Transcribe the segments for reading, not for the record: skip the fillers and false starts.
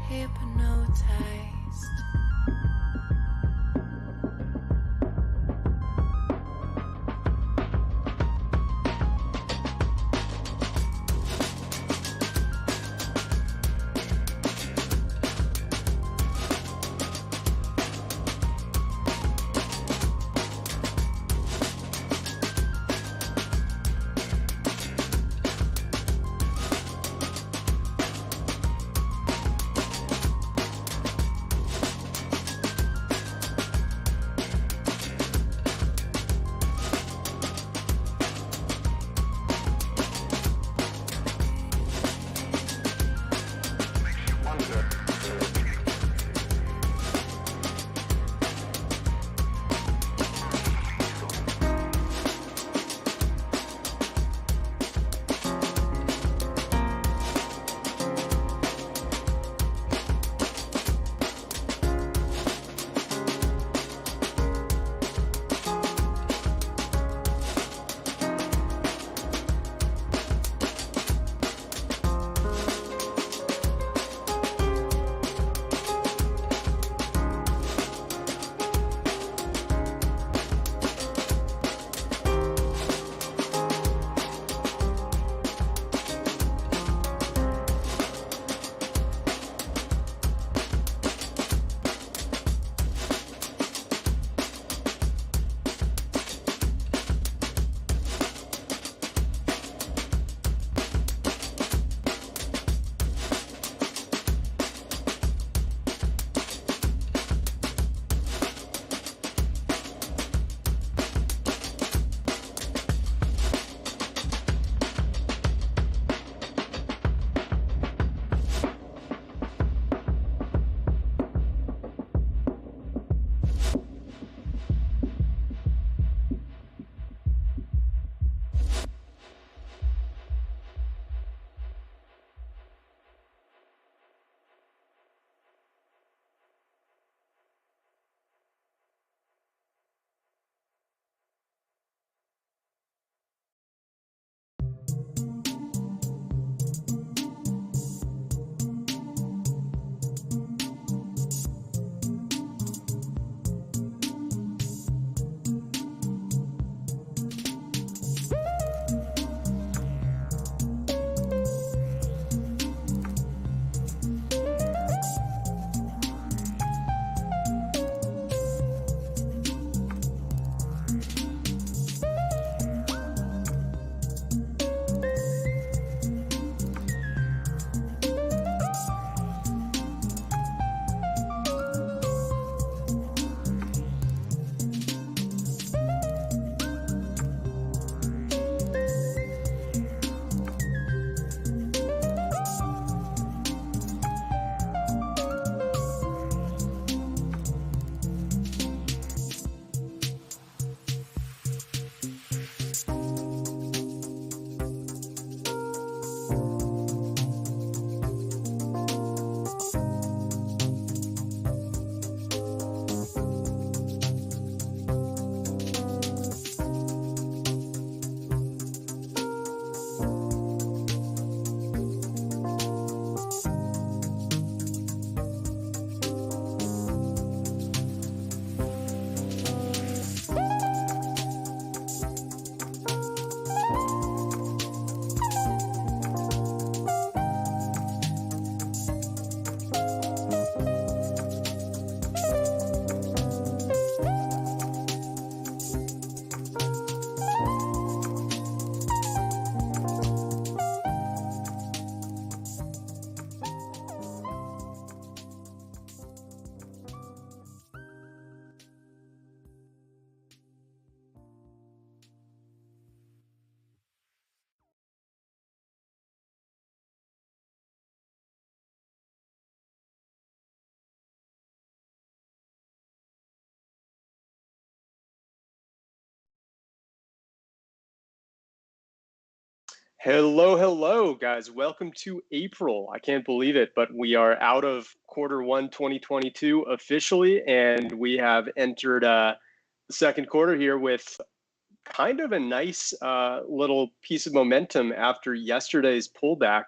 hypnotized. Hello, guys. Welcome to April. I can't believe it, but we are out of Q1 2022 officially, and we have entered the second quarter here with kind of a nice little piece of momentum after yesterday's pullback.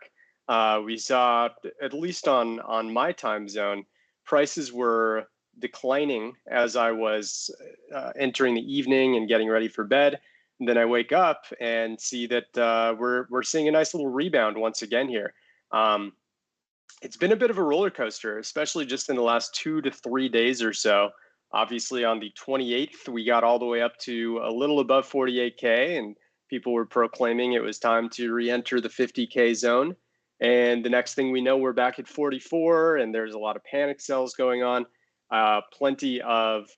we saw, at least on my time zone, prices were declining as I was entering the evening and getting ready for bed. And then I wake up and see that we're seeing a nice little rebound once again here. It's been a bit of a roller coaster, especially just in the last 2 to 3 days or so. Obviously, on the 28th, we got all the way up to a little above 48K, and people were proclaiming it was time to re-enter the 50K zone. And the next thing we know, we're back at 44, and there's a lot of panic sells going on. Plenty of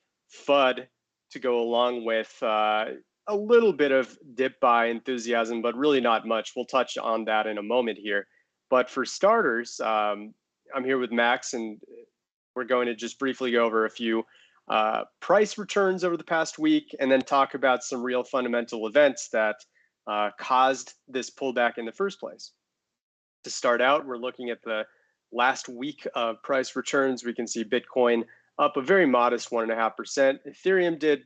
FUD to go along with a little bit of dip buy enthusiasm, but really not much. We'll touch on that in a moment here. But for starters, I'm here with Max, and we're going to just briefly go over a few price returns over the past week, and then talk about some real fundamental events that caused this pullback in the first place. To start out, we're looking at the last week of price returns. We can see Bitcoin up a very modest 1.5%. Ethereum did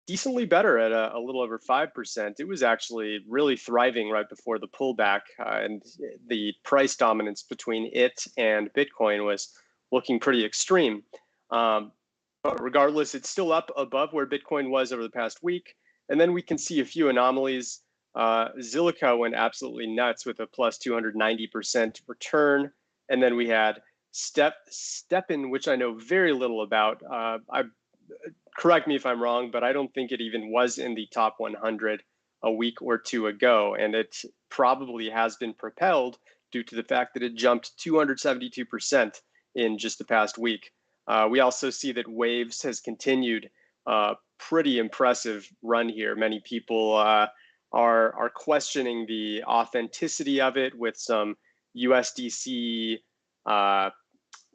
decently better at a little over 5%. It was actually really thriving right before the pullback, and the price dominance between it and Bitcoin was looking pretty extreme. But regardless, it's still up above where Bitcoin was over the past week. And then we can see a few anomalies. Zilliqa went absolutely nuts with a plus 290% return. And then we had Steppen, which I know very little about. Correct me if I'm wrong, but I don't think it even was in the top 100 a week or two ago. And it probably has been propelled due to the fact that it jumped 272% in just the past week. We also see that Waves has continued pretty impressive run here. Many people are questioning the authenticity of it with some USDC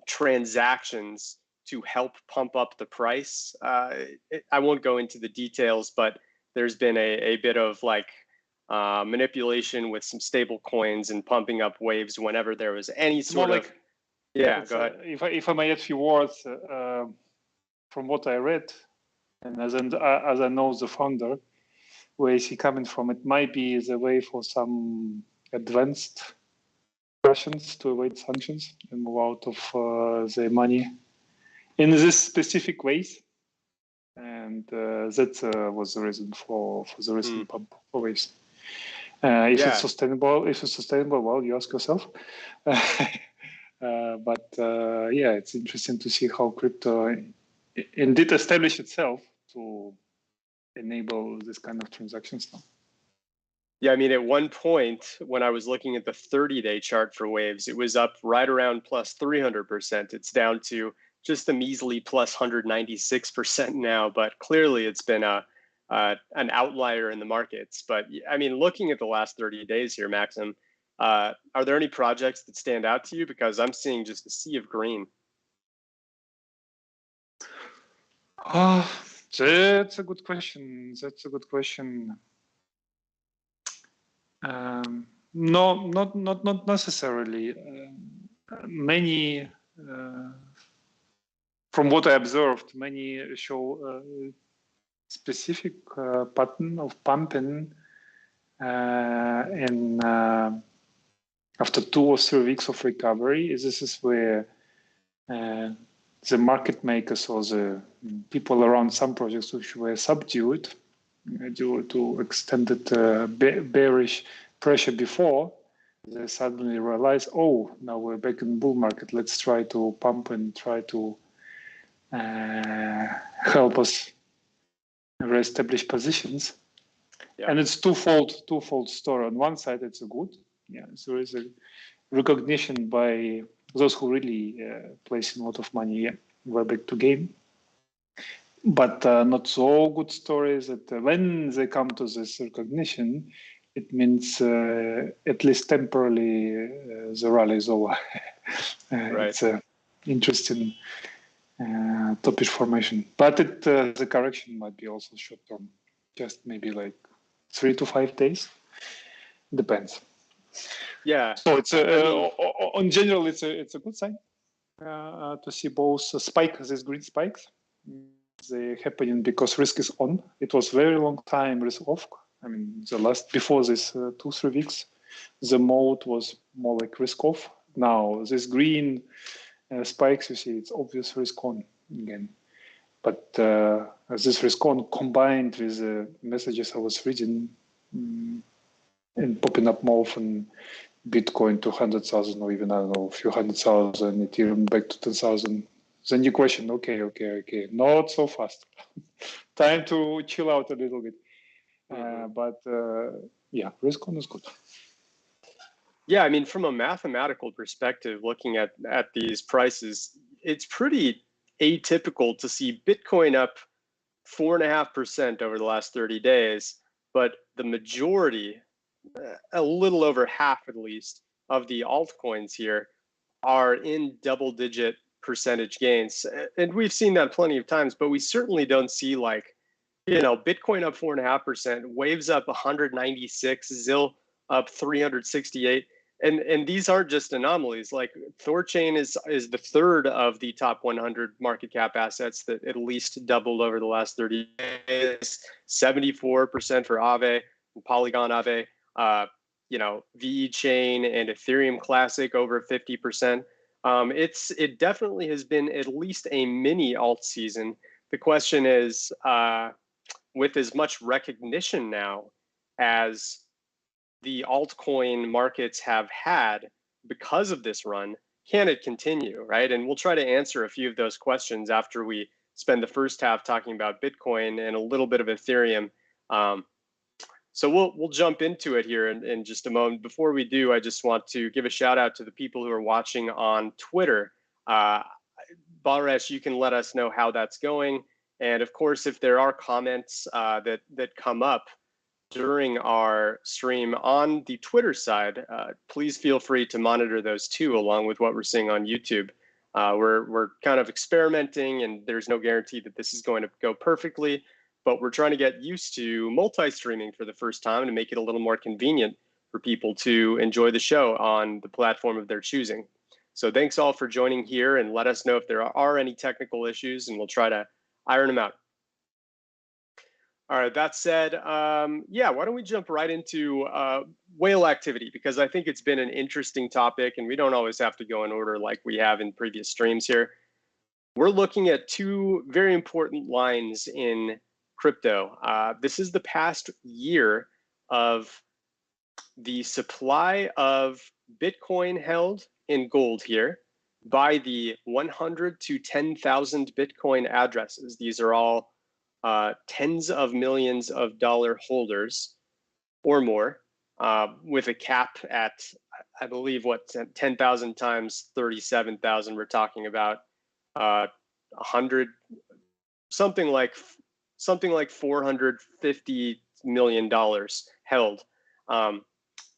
transactions to help pump up the price. I won't go into the details, but there's been a bit of like manipulation with some stable coins and pumping up Waves whenever there was any sort of... Yeah, go ahead. If I may add a few words from what I read, and as I know the founder, where is he coming from? It might be the way for some advanced Russians to avoid sanctions and move out of their money in this specific ways, and that was the reason for the recent pump for Waves. If it's sustainable, well, you ask yourself. But it's interesting to see how crypto indeed established itself to enable this kind of transactions now. Yeah, I mean, at one point when I was looking at the 30-day chart for Waves, it was up right around plus 300%. It's down to just a measly plus 196% now, but clearly it's been an outlier in the markets. But I mean, looking at the last 30 days here, Maxim, are there any projects that stand out to you? Because I'm seeing just a sea of green. That's a good question. No, not necessarily. Many, from what I observed, many show a specific pattern of pumping and after 2 or 3 weeks of recovery. This is where the market makers or the people around some projects which were subdued due to extended bearish pressure before, they suddenly realize, oh, now we're back in bull market. Let's try to pump and try to help us reestablish positions. Yeah. And it's twofold story. On one side, it's a good. Yeah, so there is a recognition by those who really placing a lot of money. Yeah, we're back to game. But not so good stories that when they come to this recognition, it means at least temporarily the rally is over. Right. It's an interesting topic formation. But the correction might be also short term, just maybe like 3 to 5 days. Depends. Yeah. So it's in general, it's a good sign to see both spikes, these green spikes. They're happening because risk is on. It was very long time risk off. I mean, before this 2-3 weeks, the mode was more like risk off. Now this green spikes, you see, it's obvious risk on again. But this risk on combined with the messages I was reading and popping up more often, Bitcoin to 100,000 or even, I don't know, a few 100,000, Ethereum back to 10,000. Then you question, okay, not so fast. Time to chill out a little bit. But yeah, risk on is good. Yeah, I mean, from a mathematical perspective, looking at these prices, it's pretty atypical to see Bitcoin up 4.5% over the last 30 days, but the majority, a little over half at least, of the altcoins here are in double-digit percentage gains. And we've seen that plenty of times, but we certainly don't see like, you know, Bitcoin up 4.5%, Waves up 196, ZIL up 368. And these aren't just anomalies. Like Thorchain is the third of the top 100 market cap assets that at least doubled over the last 30 days. 74% for Aave, Polygon Aave, you know, VE Chain and Ethereum Classic over 50%. It definitely has been at least a mini alt season. The question is, with as much recognition now as the altcoin markets have had because of this run, can it continue, right? And we'll try to answer a few of those questions after we spend the first half talking about Bitcoin and a little bit of Ethereum. So we'll jump into it here in just a moment. Before we do, I just want to give a shout out to the people who are watching on Twitter. Balresh, you can let us know how that's going. And of course, if there are comments that come up during our stream on the Twitter side, please feel free to monitor those too, along with what we're seeing on YouTube. We're kind of experimenting, and there's no guarantee that this is going to go perfectly, but we're trying to get used to multi-streaming for the first time to make it a little more convenient for people to enjoy the show on the platform of their choosing. So thanks all for joining here, and let us know if there are any technical issues, and we'll try to iron them out. All right, that said, yeah, why don't we jump right into whale activity, because I think it's been an interesting topic, and we don't always have to go in order like we have in previous streams here. We're looking at two very important lines in crypto. This is the past year of the supply of Bitcoin held in gold here by the 100 to 10,000 Bitcoin addresses. These are all tens of millions of dollar holders or more, with a cap at, I believe, what, 10,000 times 37,000. We're talking about 100, something like $450 million held.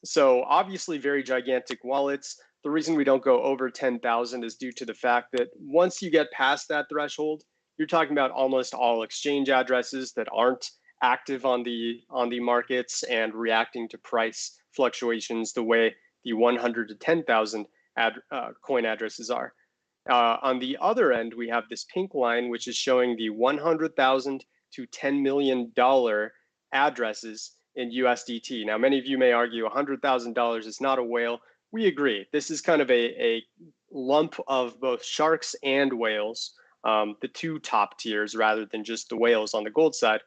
So obviously very gigantic wallets. The reason we don't go over 10,000 is due to the fact that once you get past that threshold, you're talking about almost all exchange addresses that aren't active on the markets and reacting to price fluctuations the way the 100 to 10,000 coin addresses are. On the other end, we have this pink line, which is showing the 100,000 to $10 million addresses in USDT. Now, many of you may argue $100,000 is not a whale. We agree. This is kind of a lump of both sharks and whales, the two top tiers rather than just the whales on the gold side,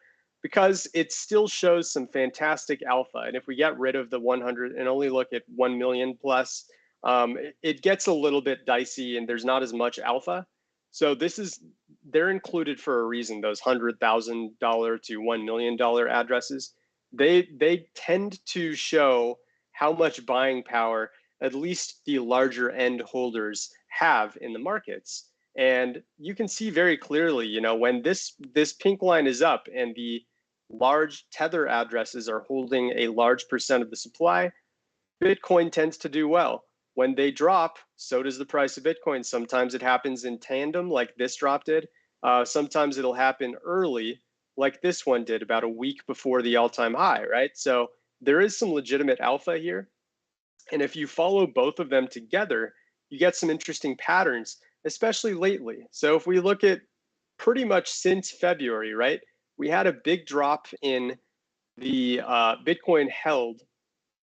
because it still shows some fantastic alpha. And if we get rid of the 100 and only look at 1 million plus, it gets a little bit dicey and there's not as much alpha. So they're included for a reason, those $100,000 to $1 million addresses. They tend to show how much buying power at least the larger end holders have in the markets. And you can see very clearly, you know, when this pink line is up and the large tether addresses are holding a large percent of the supply, Bitcoin tends to do well. When they drop, so does the price of Bitcoin. Sometimes it happens in tandem, like this drop did. Sometimes it'll happen early, like this one did about a week before the all-time high, right? So there is some legitimate alpha here. And if you follow both of them together, you get some interesting patterns, especially lately. So if we look at pretty much since February, right, we had a big drop in the Bitcoin held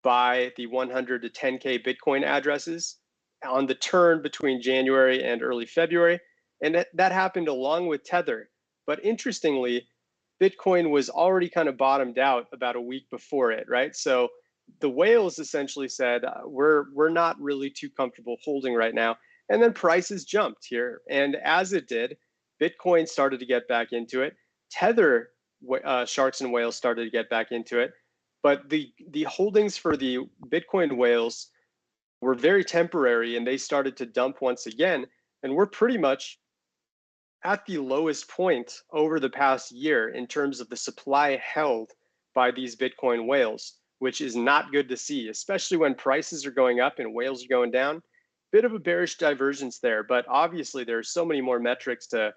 buy the 100 to 10K Bitcoin addresses on the turn between January and early February. And that happened along with Tether. But interestingly, Bitcoin was already kind of bottomed out about a week before it, right? So the whales essentially said, we're not really too comfortable holding right now. And then prices jumped here. And as it did, Bitcoin started to get back into it. Tether sharks and whales started to get back into it. But the holdings for the Bitcoin whales were very temporary, and they started to dump once again. And we're pretty much at the lowest point over the past year in terms of the supply held by these Bitcoin whales, which is not good to see, especially when prices are going up and whales are going down. Bit of a bearish divergence there, but obviously there are so many more metrics to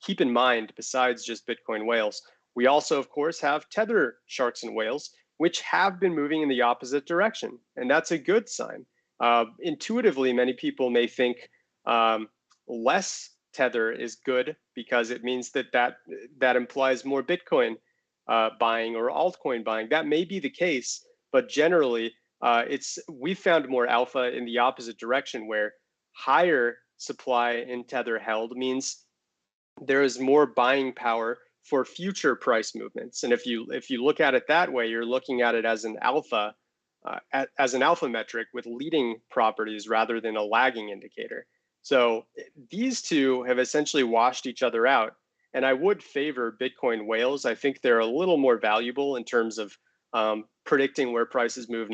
keep in mind besides just Bitcoin whales. We also, of course, have Tether sharks and whales, which have been moving in the opposite direction, and that's a good sign. Intuitively, many people may think less Tether is good because it means that implies more Bitcoin buying or altcoin buying. That may be the case, but generally, we found more alpha in the opposite direction, where higher supply in Tether held means there is more buying power for future price movements. And if you look at it that way, you're looking at it as an alpha metric with leading properties rather than a lagging indicator. So these two have essentially washed each other out. And I would favor Bitcoin whales. I think they're a little more valuable in terms of predicting where prices move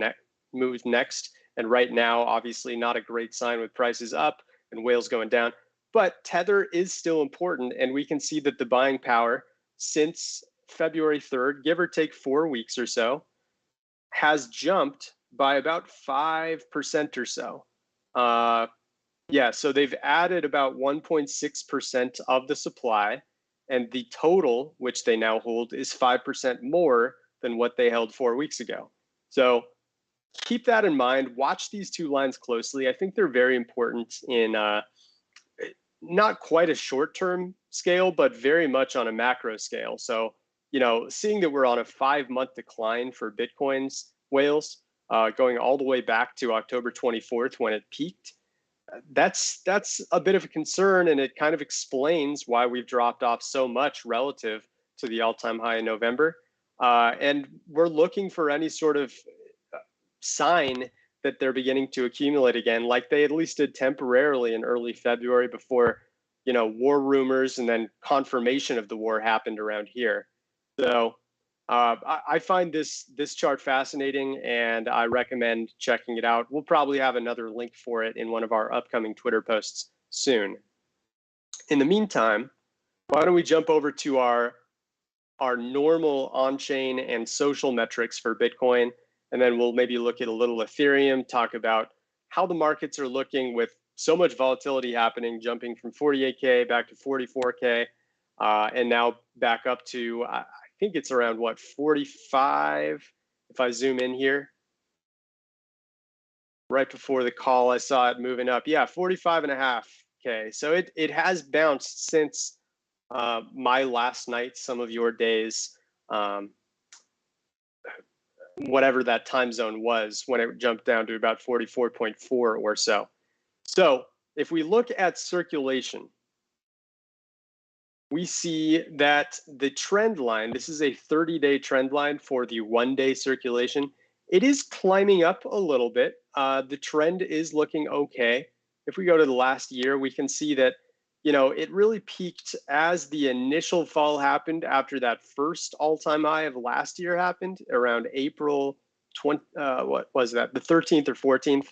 next. And right now, obviously not a great sign with prices up and whales going down. But Tether is still important. And we can see that the buying power since February 3rd, give or take 4 weeks or so, has jumped by about 5% or so. Yeah, so they've added about 1.6% of the supply, and the total, which they now hold, is 5% more than what they held 4 weeks ago. So keep that in mind. Watch these two lines closely. I think they're very important in not quite a short-term scale, but very much on a macro scale. So, seeing that we're on a 5-month decline for Bitcoin's whales, going all the way back to October 24th when it peaked, that's a bit of a concern, and it kind of explains why we've dropped off so much relative to the all-time high in November. And we're looking for any sort of sign that they're beginning to accumulate again, like they at least did temporarily in early February before, war rumors and then confirmation of the war happened around here. So I find this chart fascinating, and I recommend checking it out. We'll probably have another link for it in one of our upcoming Twitter posts soon. In the meantime, why don't we jump over to our normal on-chain and social metrics for Bitcoin, and then we'll maybe look at a little Ethereum, talk about how the markets are looking with so much volatility happening, jumping from 48K back to 44K, and now back up to, I think it's around 45, if I zoom in here. Right before the call, I saw it moving up. Yeah, 45.5K. So it has bounced since my last night, some of your days, whatever that time zone was, when it jumped down to about 44.4 or so. So if we look at circulation, we see that the trend line, this is a 30-day trend line for the 1-day circulation. It is climbing up a little bit. The trend is looking okay. If we go to the last year, we can see that, it really peaked as the initial fall happened after that first all-time high of last year happened around April 20, what was that? The 13th or 14th.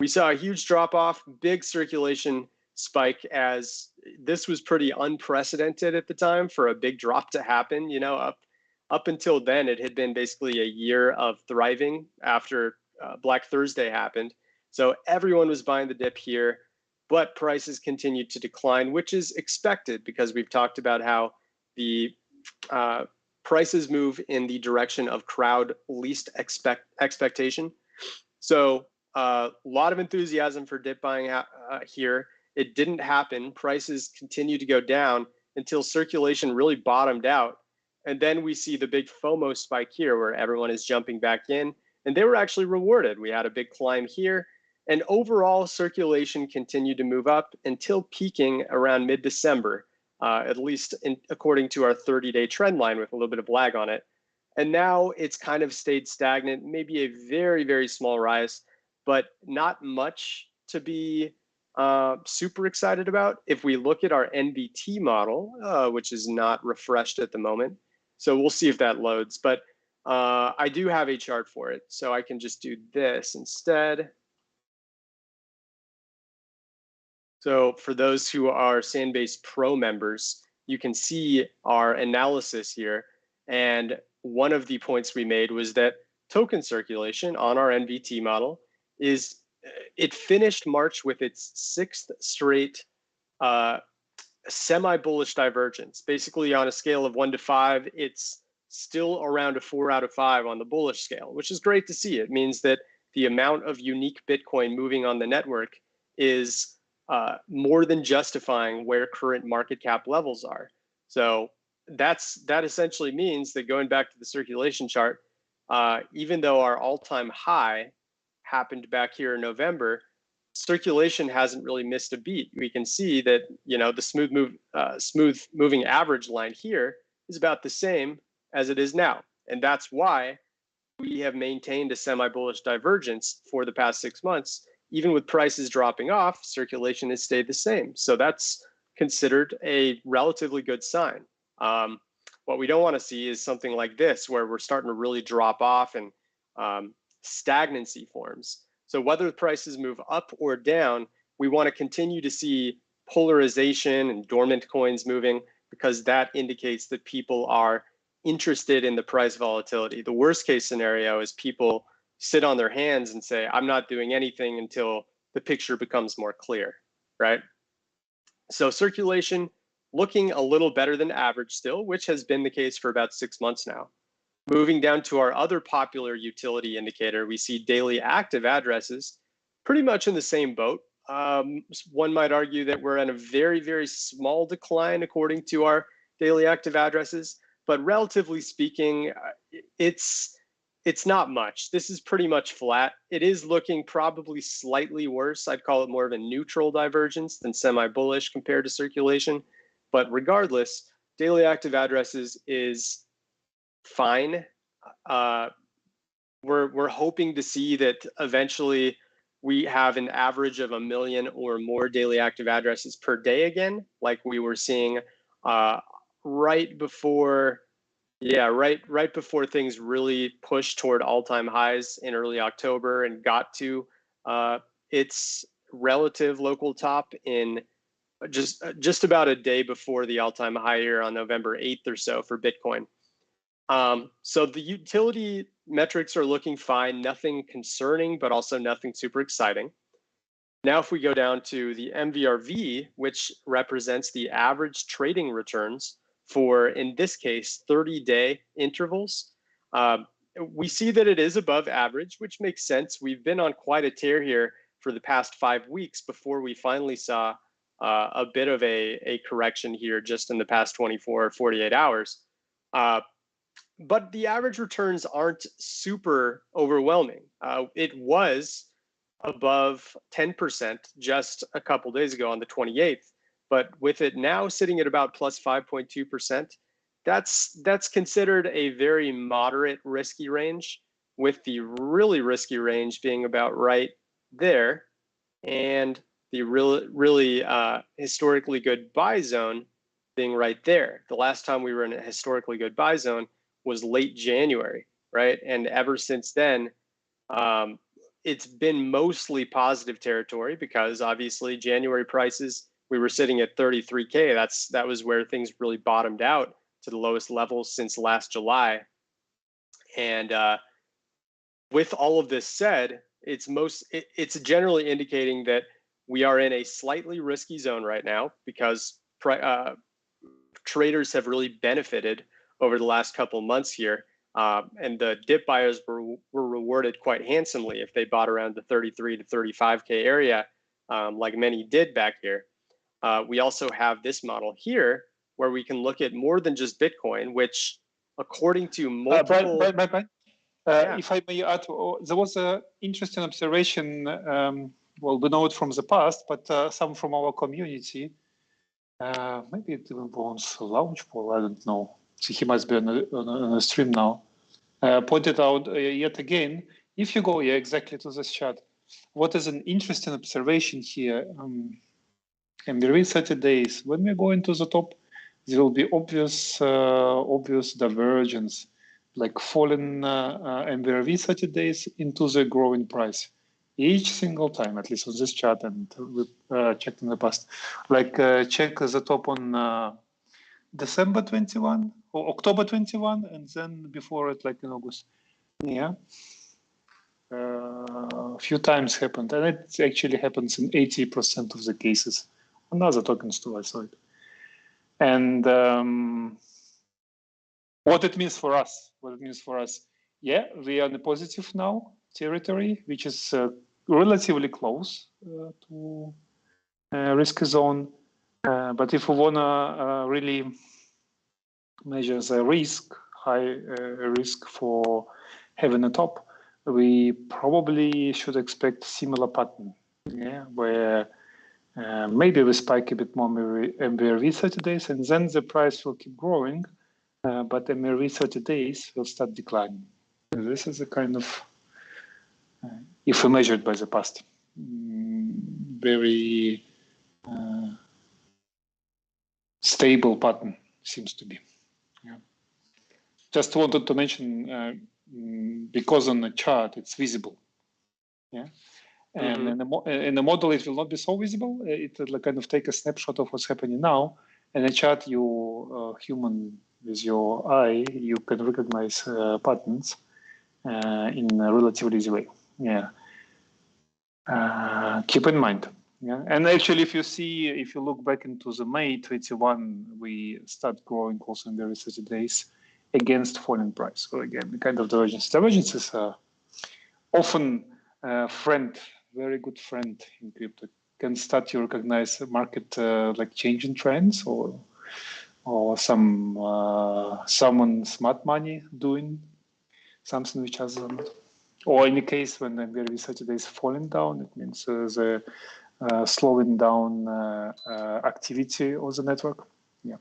We saw a huge drop off, big circulation spike, as this was pretty unprecedented at the time for a big drop to happen. Up until then, it had been basically a year of thriving after Black Thursday happened. So everyone was buying the dip here, but prices continued to decline, which is expected because we've talked about how the prices move in the direction of crowd least expectation. So a lot of enthusiasm for dip buying here. It didn't happen. Prices continued to go down until circulation really bottomed out. And then we see the big FOMO spike here where everyone is jumping back in. and they were actually rewarded. We had a big climb here, and overall circulation continued to move up until peaking around mid-December, at least according to our 30-day trend line with a little bit of lag on it. And now it's kind of stayed stagnant, maybe a very, very small rise, but not much to be super excited about. If we look at our NVT model, which is not refreshed at the moment, so we'll see if that loads, but I do have a chart for it, so I can just do this instead. So for those who are Sandbase Pro members, you can see our analysis here. And one of the points we made was that token circulation on our NVT model it finished March with its 6th straight semi-bullish divergence. Basically on a scale of 1 to 5, it's still around a 4 out of 5 on the bullish scale, which is great to see. It means that the amount of unique Bitcoin moving on the network is more than justifying where current market cap levels are. So that essentially means that, going back to the circulation chart, even though our all-time high happened back here in November, circulation hasn't really missed a beat. We can see that, you know, the smooth moving average line here is about the same as it is now, and that's why we have maintained a semi-bullish divergence for the past 6 months. Even with prices dropping off, circulation has stayed the same. So that's considered a relatively good sign. What we don't want to see is something like this, where we're starting to really drop off and stagnancy forms. So whether the prices move up or down, we want to continue to see polarization and dormant coins moving, because that indicates that people are interested in the price volatility. The worst case scenario is people sit on their hands and say, I'm not doing anything until the picture becomes more clear, right? So circulation looking a little better than average still, which has been the case for about 6 months now. Moving down to our other popular utility indicator, we see daily active addresses pretty much in the same boat. One might argue that we're in a very, very small decline according to our daily active addresses, but relatively speaking, it's not much. This is pretty much flat. It is looking probably slightly worse. I'd call it more of a neutral divergence than semi-bullish compared to circulation. But regardless, daily active addresses is fine. We're hoping to see that eventually we have an average of 1 million or more daily active addresses per day again, like we were seeing right before things really pushed toward all-time highs in early October and got to its relative local top in just about a day before the all-time high here on November 8th or so for Bitcoin. So the utility metrics are looking fine, nothing concerning, but also nothing super exciting. Now, if we go down to the MVRV, which represents the average trading returns for, in this case, 30-day intervals, we see that it is above average, which makes sense. We've been on quite a tear here for the past 5 weeks before we finally saw a bit of a correction here just in the past 24 or 48 hours. But the average returns aren't super overwhelming. It was above 10% just a couple days ago on the 28th. But with it now sitting at about plus 5.2%, that's considered a very moderate risky range, with the really risky range being about right there, and the really historically good buy zone being right there. The last time we were in a historically good buy zone was late January, right? And ever since then, it's been mostly positive territory, because obviously January prices, we were sitting at 33K. That was where things really bottomed out to the lowest levels since last July. And with all of this said, it's generally indicating that we are in a slightly risky zone right now, because traders have really benefited over the last couple months here. And the dip buyers were rewarded quite handsomely if they bought around the 33 to 35K area, like many did back here. We also have this model here where we can look at more than just Bitcoin, which according to multiple... If I may add, there was an interesting observation. Well, we know it from the past, but some from our community. Maybe it even belongs to Launchpool, I don't know. So he must be on a stream now. Pointed out yet again, if you go exactly to this chart, what is an interesting observation here? MVRV 30 days, when we go into the top, there will be obvious divergence, like falling MVRV 30 days into the growing price. Each single time, at least on this chart, and we checked in the past. Like check the top on December 21 or October 21, and then before it, like in August. Yeah. A few times happened, and it actually happens in 80% of the cases. On other tokens too, I saw it. And what it means for us? Yeah, we are in a positive now territory, which is relatively close to risk zone. But if we wanna really measure the risk, high risk for having a top, we probably should expect similar pattern, yeah, where maybe we spike a bit more MVRV 30 days, and then the price will keep growing, but MVRV 30 days will start declining. And this is a kind of, if we measured by the past, very stable pattern seems to be. Yeah. Just wanted to mention, because on the chart it's visible. Yeah. And in the model, it will not be so visible. It will kind of take a snapshot of what's happening now. And in a chart, you human with your eye, you can recognize patterns in a relatively easy way. Yeah. Keep in mind. Yeah. And actually, if you look back into the May 21, we start growing also in the 30 days against falling price. So again, the kind of divergence. Divergences are often very good friend in crypto. Can start to recognize market like changing trends or someone smart money doing something which has or in the case when the MVRV 30 days falling down, it means the slowing down activity of the network. Yeah.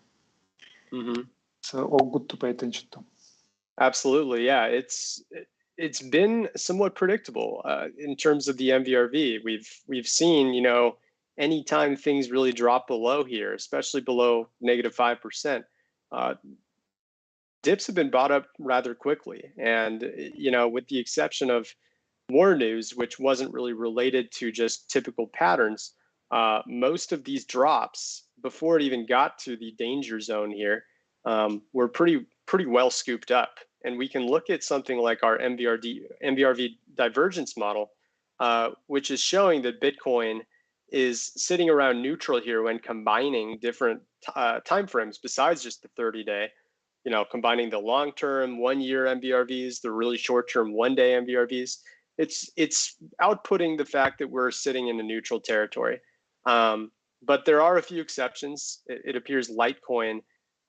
So all good to pay attention to. Absolutely, yeah. It's been somewhat predictable in terms of the MVRV. We've seen, anytime things really drop below here, especially below -5%, dips have been bought up rather quickly. And, with the exception of war news, which wasn't really related to just typical patterns, most of these drops before it even got to the danger zone here were pretty well scooped up. And we can look at something like our MVRV divergence model, which is showing that Bitcoin is sitting around neutral here when combining different timeframes besides just the 30-day, combining the long-term 1-year MVRVs, the really short-term 1-day MVRVs. It's outputting the fact that we're sitting in a neutral territory. But there are a few exceptions. It appears Litecoin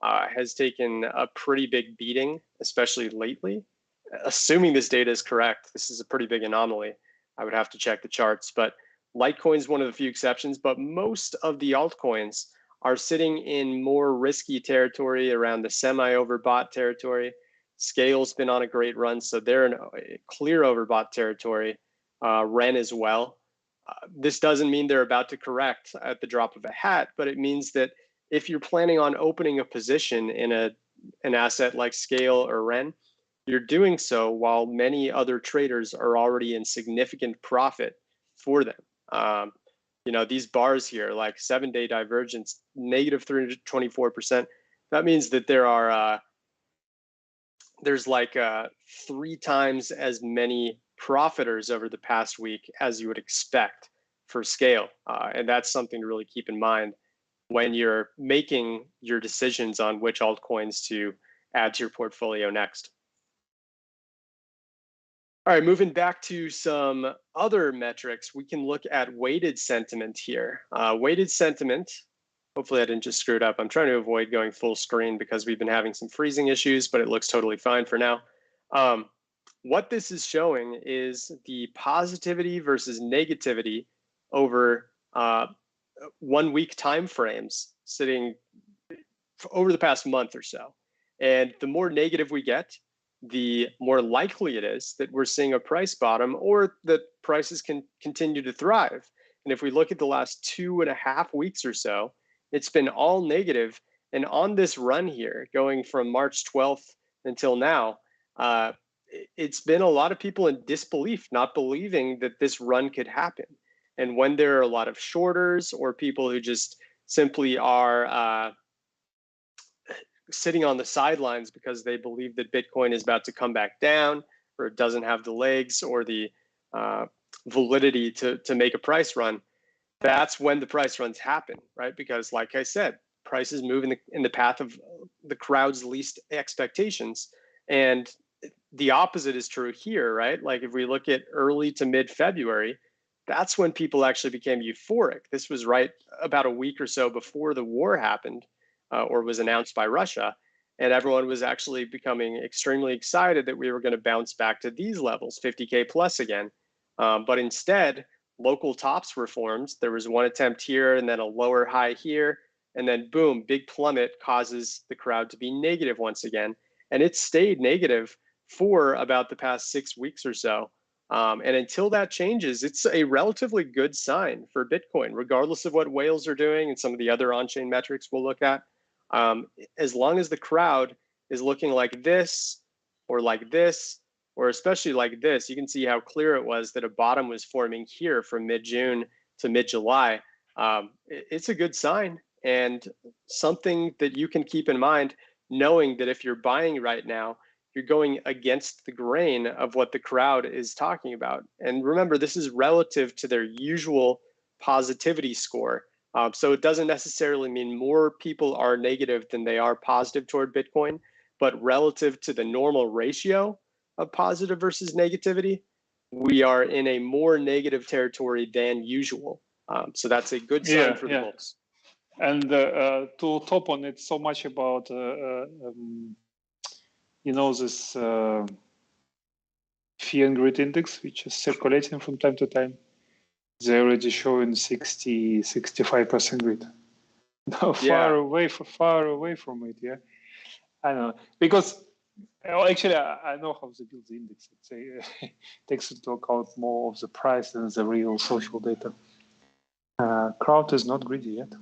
has taken a pretty big beating, especially lately. Assuming this data is correct, this is a pretty big anomaly. I would have to check the charts, but Litecoin is one of the few exceptions, but most of the altcoins are sitting in more risky territory around the semi-overbought territory. Scale's been on a great run, so they're in a clear overbought territory. Ren as well. This doesn't mean they're about to correct at the drop of a hat, but it means that if you're planning on opening a position in an asset like Scale or Ren, you're doing so while many other traders are already in significant profit for them. These bars here, like 7-day divergence, -324%. That means that there's like 3 times as many profiters over the past week as you would expect for Scale. And that's something to really keep in mind when you're making your decisions on which altcoins to add to your portfolio next. All right, moving back to some other metrics, we can look at weighted sentiment here. Weighted sentiment, hopefully I didn't just screw it up. I'm trying to avoid going full screen because we've been having some freezing issues, but it looks totally fine for now. what this is showing is the positivity versus negativity over 1 week time frames sitting over the past month or so. And the more negative we get, the more likely it is that we're seeing a price bottom or that prices can continue to thrive. And if we look at the last 2.5 weeks or so, it's been all negative. And on this run here, going from March 12th until now, it's been a lot of people in disbelief, not believing that this run could happen. And when there are a lot of shorters or people who just simply are sitting on the sidelines because they believe that Bitcoin is about to come back down, or it doesn't have the legs or the validity to make a price run, that's when the price runs happen, right? Because like I said, prices move in the path of the crowd's least expectations. And the opposite is true here, right? Like if we look at early to mid-February, that's when people actually became euphoric. This was right about a week or so before the war happened or was announced by Russia. And everyone was actually becoming extremely excited that we were going to bounce back to these levels, 50K plus again. But instead, local tops were formed. There was one attempt here and then a lower high here. And then boom, big plummet causes the crowd to be negative once again. And it stayed negative for about the past 6 weeks or so. And until that changes, it's a relatively good sign for Bitcoin, regardless of what whales are doing and some of the other on-chain metrics we'll look at. As long as the crowd is looking like this, or especially like this, you can see how clear it was that a bottom was forming here from mid-June to mid-July. It's a good sign and something that you can keep in mind, knowing that if you're buying right now, you're going against the grain of what the crowd is talking about. And remember, this is relative to their usual positivity score. So it doesn't necessarily mean more people are negative than they are positive toward Bitcoin, but relative to the normal ratio of positive versus negativity, we are in a more negative territory than usual. So that's a good sign for the bulls. And to top on it, so much about this fear and greed index, which is circulating from time to time. They're already showing 65% greed. Far away from it. Yeah, I know, because actually I know how they build the index. It takes into account more of the price than the real social data. Crowd is not greedy yet.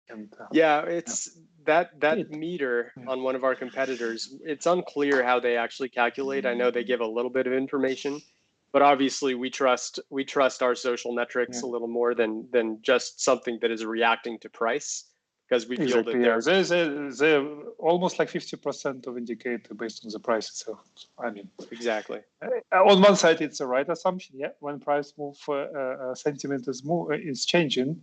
And, it's that meter on one of our competitors. It's unclear how they actually calculate. I know they give a little bit of information, but obviously we trust our social metrics a little more than just something that is reacting to price, because we feel that they're almost like 50% of indicator based on the price itself. I mean, exactly. On one side, it's the right assumption. Yeah, when price move, sentiment is changing,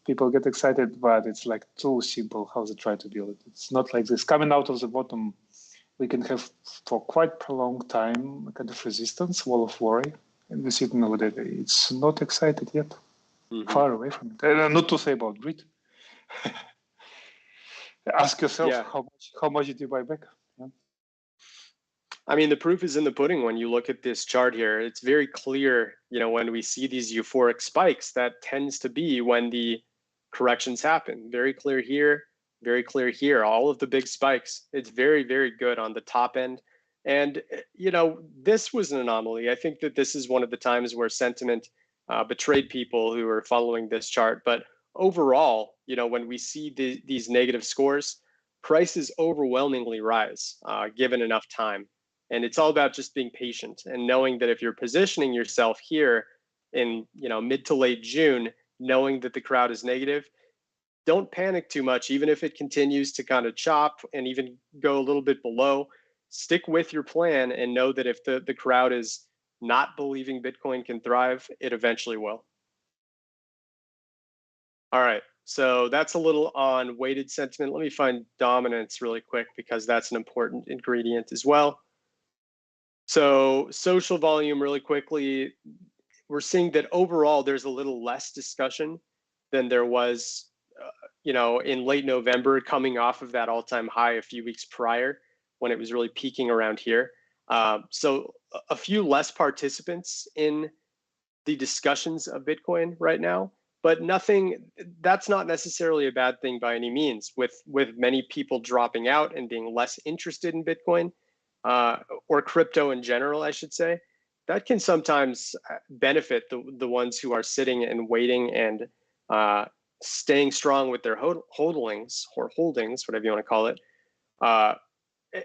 people get excited, but it's like too simple how they try to build it. It's not like this. Coming out of the bottom, we can have for quite prolonged time a kind of resistance, wall of worry, and we see it now that it's not excited yet. Far away from it. Not to say about greed. Ask yourself how much did you buy back? Yeah. I mean, the proof is in the pudding when you look at this chart here. It's very clear, when we see these euphoric spikes, that tends to be when the corrections happen. Very clear here, very clear here. All of the big spikes. It's very, very good on the top end. And, this was an anomaly. I think that this is one of the times where sentiment betrayed people who are following this chart. But overall, when we see these negative scores, prices overwhelmingly rise given enough time. And it's all about just being patient and knowing that if you're positioning yourself here in mid to late June, knowing that the crowd is negative, don't panic too much. Even if it continues to kind of chop and even go a little bit below, stick with your plan and know that if the crowd is not believing Bitcoin can thrive, it eventually will. All right, so that's a little on weighted sentiment. Let me find dominance really quick because that's an important ingredient as well. So social volume really quickly, we're seeing that overall there's a little less discussion than there was, in late November, coming off of that all-time high a few weeks prior when it was really peaking around here. So a few less participants in the discussions of Bitcoin right now, but nothing, that's not necessarily a bad thing by any means. With many people dropping out and being less interested in Bitcoin, or crypto in general, I should say, that can sometimes benefit the ones who are sitting and waiting and staying strong with their holdings, whatever you want to call it.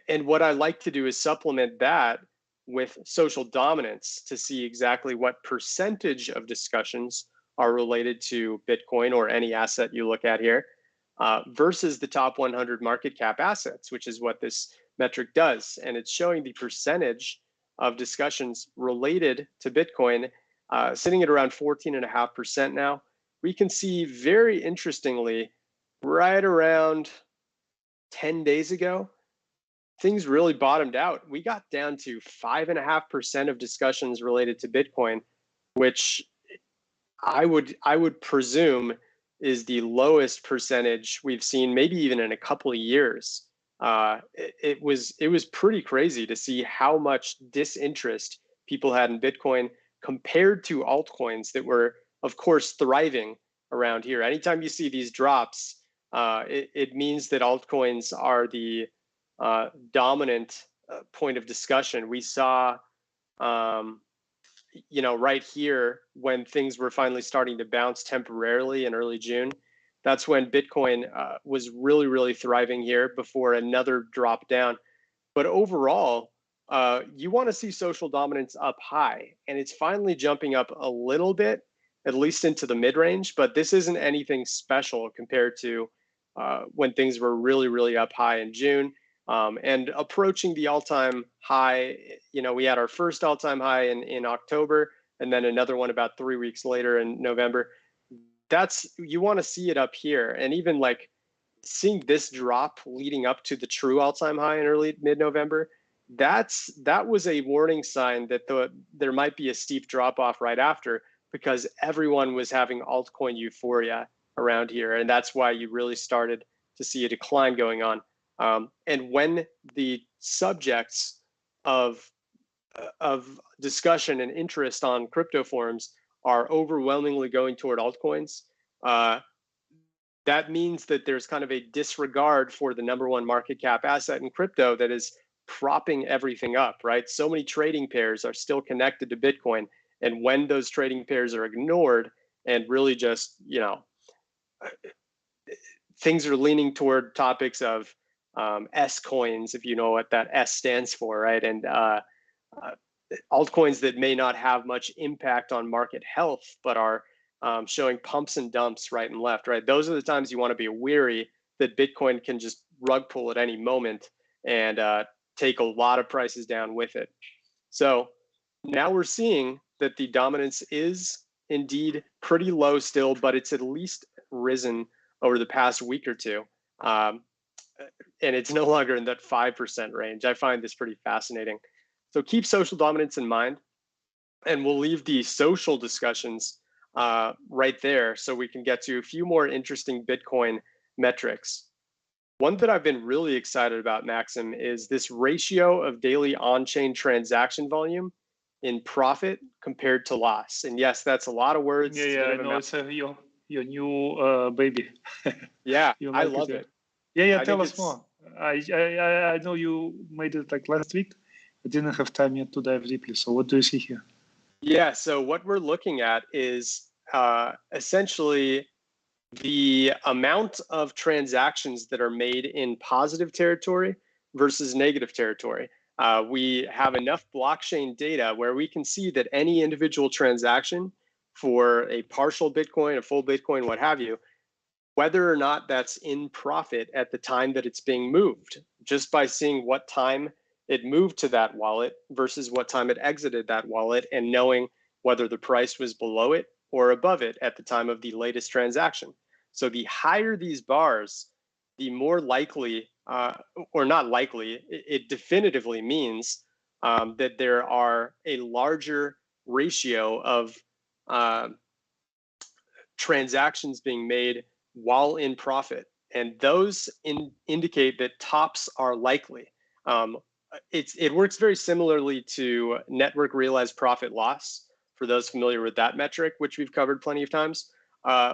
And what I like to do is supplement that with social dominance to see exactly what percentage of discussions are related to Bitcoin or any asset you look at here, versus the top 100 market cap assets, which is what this metric does. And it's showing the percentage of discussions related to Bitcoin, sitting at around 14.5% now. We can see very interestingly, right around 10 days ago, things really bottomed out. We got down to 5.5% of discussions related to Bitcoin, which I would presume is the lowest percentage we've seen, maybe even in a couple of years. It was pretty crazy to see how much disinterest people had in Bitcoin compared to altcoins that were, of course, thriving around here. Anytime you see these drops, it means that altcoins are the dominant point of discussion. We saw, right here when things were finally starting to bounce temporarily in early June. That's when Bitcoin was really, really thriving here before another drop down. But overall, you want to see social dominance up high, and it's finally jumping up a little bit, at least into the mid-range, but this isn't anything special compared to when things were really, really up high in June. And approaching the all-time high, we had our first all-time high in October, and then another one about 3 weeks later in November. You want to see it up here. And even like seeing this drop leading up to the true all-time high in early mid-November, that was a warning sign that there might be a steep drop off right after, because everyone was having altcoin euphoria around here. And that's why you really started to see a decline going on. And when the subjects of discussion and interest on crypto forums are overwhelmingly going toward altcoins, that means that there's kind of a disregard for the number one market cap asset in crypto that is propping everything up, right? So many trading pairs are still connected to Bitcoin. And when those trading pairs are ignored and really just, things are leaning toward topics of S coins, if you know what that S stands for, right? And altcoins that may not have much impact on market health, but are showing pumps and dumps right and left, right? Those are the times you want to be wary that Bitcoin can just rug pull at any moment and take a lot of prices down with it. So now we're seeing that the dominance is indeed pretty low still, but it's at least risen over the past week or two. And it's no longer in that 5% range. I find this pretty fascinating. So keep social dominance in mind, and we'll leave the social discussions right there so we can get to a few more interesting Bitcoin metrics. One that I've been really excited about, Maxim, is this ratio of daily on-chain transaction volume in profit compared to loss. And yes, that's a lot of words. Yeah, I know. It's your new baby. Yeah, I love it. Yeah, tell us more. I know you made it like last week. I didn't have time yet to dive deeply. So what do you see here? Yeah, so what we're looking at is essentially the amount of transactions that are made in positive territory versus negative territory. We have enough blockchain data where we can see that any individual transaction for a partial Bitcoin, a full Bitcoin, what have you, whether or not that's in profit at the time that it's being moved, just by seeing what time it moved to that wallet versus what time it exited that wallet, and knowing whether the price was below it or above it at the time of the latest transaction. So the higher these bars, the more likely, or not likely, it definitively means that there are a larger ratio of transactions being made while in profit. And those indicate that tops are likely. it works very similarly to network realized profit loss, for those familiar with that metric, which we've covered plenty of times.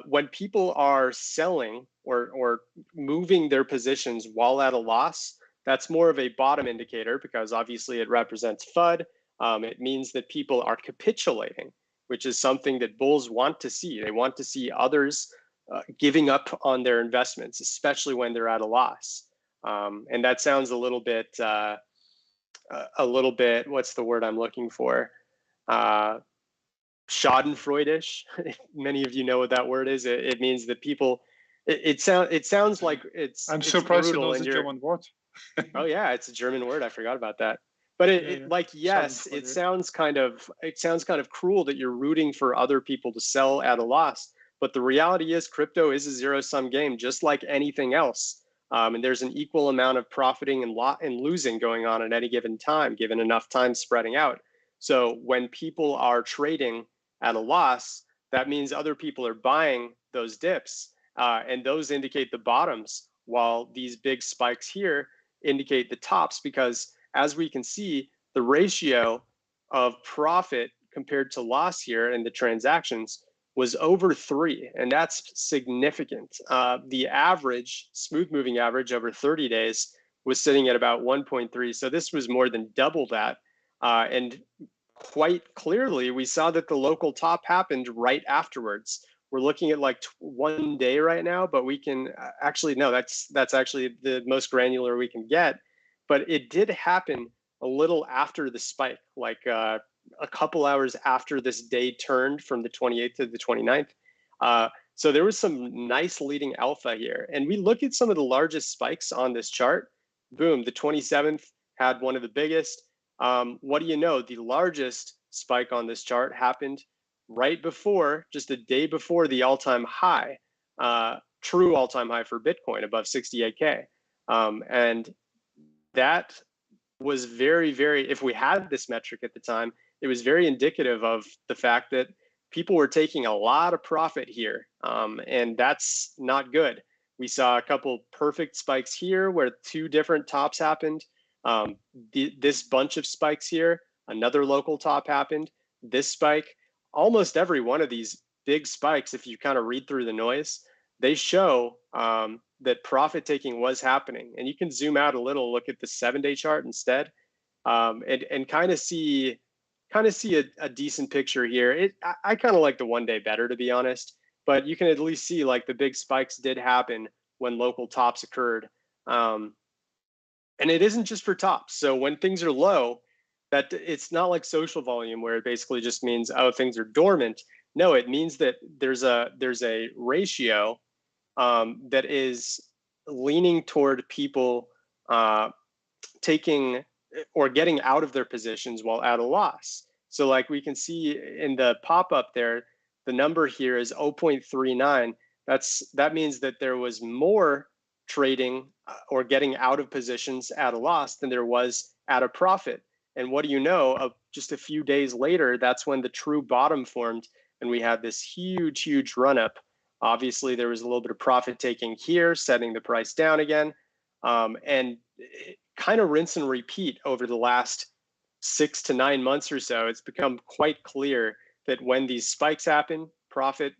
When people are selling or moving their positions while at a loss, that's more of a bottom indicator because obviously it represents FUD. It means that people are capitulating, which is something that bulls want to see. They want to see others giving up on their investments, especially when they're at a loss. And that sounds a little bit, what's the word I'm looking for? Schadenfreudish. Many of you know what that word is. It means that people, it sounds like I'm surprised you know the German word. Oh yeah, it's a German word. I forgot about that. But yes, it sounds kind of cruel that you're rooting for other people to sell at a loss. But the reality is crypto is a zero-sum game, just like anything else. And there's an equal amount of profiting and losing going on at any given time, given enough time spreading out. So when people are trading at a loss, that means other people are buying those dips, and those indicate the bottoms, while these big spikes here indicate the tops, because as we can see, the ratio of profit compared to loss here in the transactions was over 3, and that's significant. The average, smooth moving average over 30 days was sitting at about 1.3, so this was more than double that. And quite clearly, we saw that the local top happened right afterwards. We're looking at like 1 day right now, but we can actually, no, that's actually the most granular we can get. But it did happen a little after the spike, like a couple hours after this day turned from the 28th to the 29th. So there was some nice leading alpha here. And we look at some of the largest spikes on this chart. Boom, the 27th had one of the biggest. What do you know? The largest spike on this chart happened right before, just a day before the all-time high, true all-time high for Bitcoin, above 68K. And that was very, very, if we had this metric at the time, it was very indicative of the fact that people were taking a lot of profit here, and that's not good. We saw a couple perfect spikes here where 2 different tops happened. This bunch of spikes here, another local top happened. This spike, almost every one of these big spikes, if you kind of read through the noise, they show that profit taking was happening. And you can zoom out a little, look at the 7-day chart instead, and kind of see a decent picture here. I kind of like the 1 day better, to be honest, but you can at least see like the big spikes did happen when local tops occurred. And it isn't just for tops. So when things are low, that it's not like social volume where it basically just means, oh, things are dormant. No, it means that there's a ratio that is leaning toward people taking or getting out of their positions while at a loss. So like we can see in the pop-up there, the number here is 0.39. That means that there was more trading or getting out of positions at a loss than there was at a profit. And what do you know, just a few days later, that's when the true bottom formed and we had this huge run up. Obviously, there was a little bit of profit taking here, setting the price down again, and kind of rinse and repeat over the last 6 to 9 months or so. It's become quite clear that when these spikes happen, profit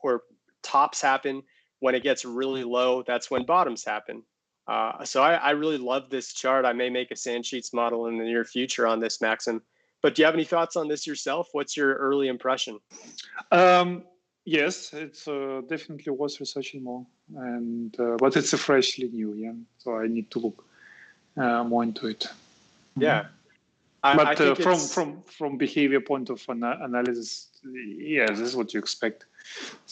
or tops happen. When it gets really low, that's when bottoms happen. So I really love this chart. I may make a Sandsheets model in the near future on this, Maxim. But do you have any thoughts on this yourself? What's your early impression? Yes, it's definitely worth researching more, and but it's a freshly new, yeah. So I need to look more into it. Yeah, I think from behavior point of analysis, yeah, this is what you expect.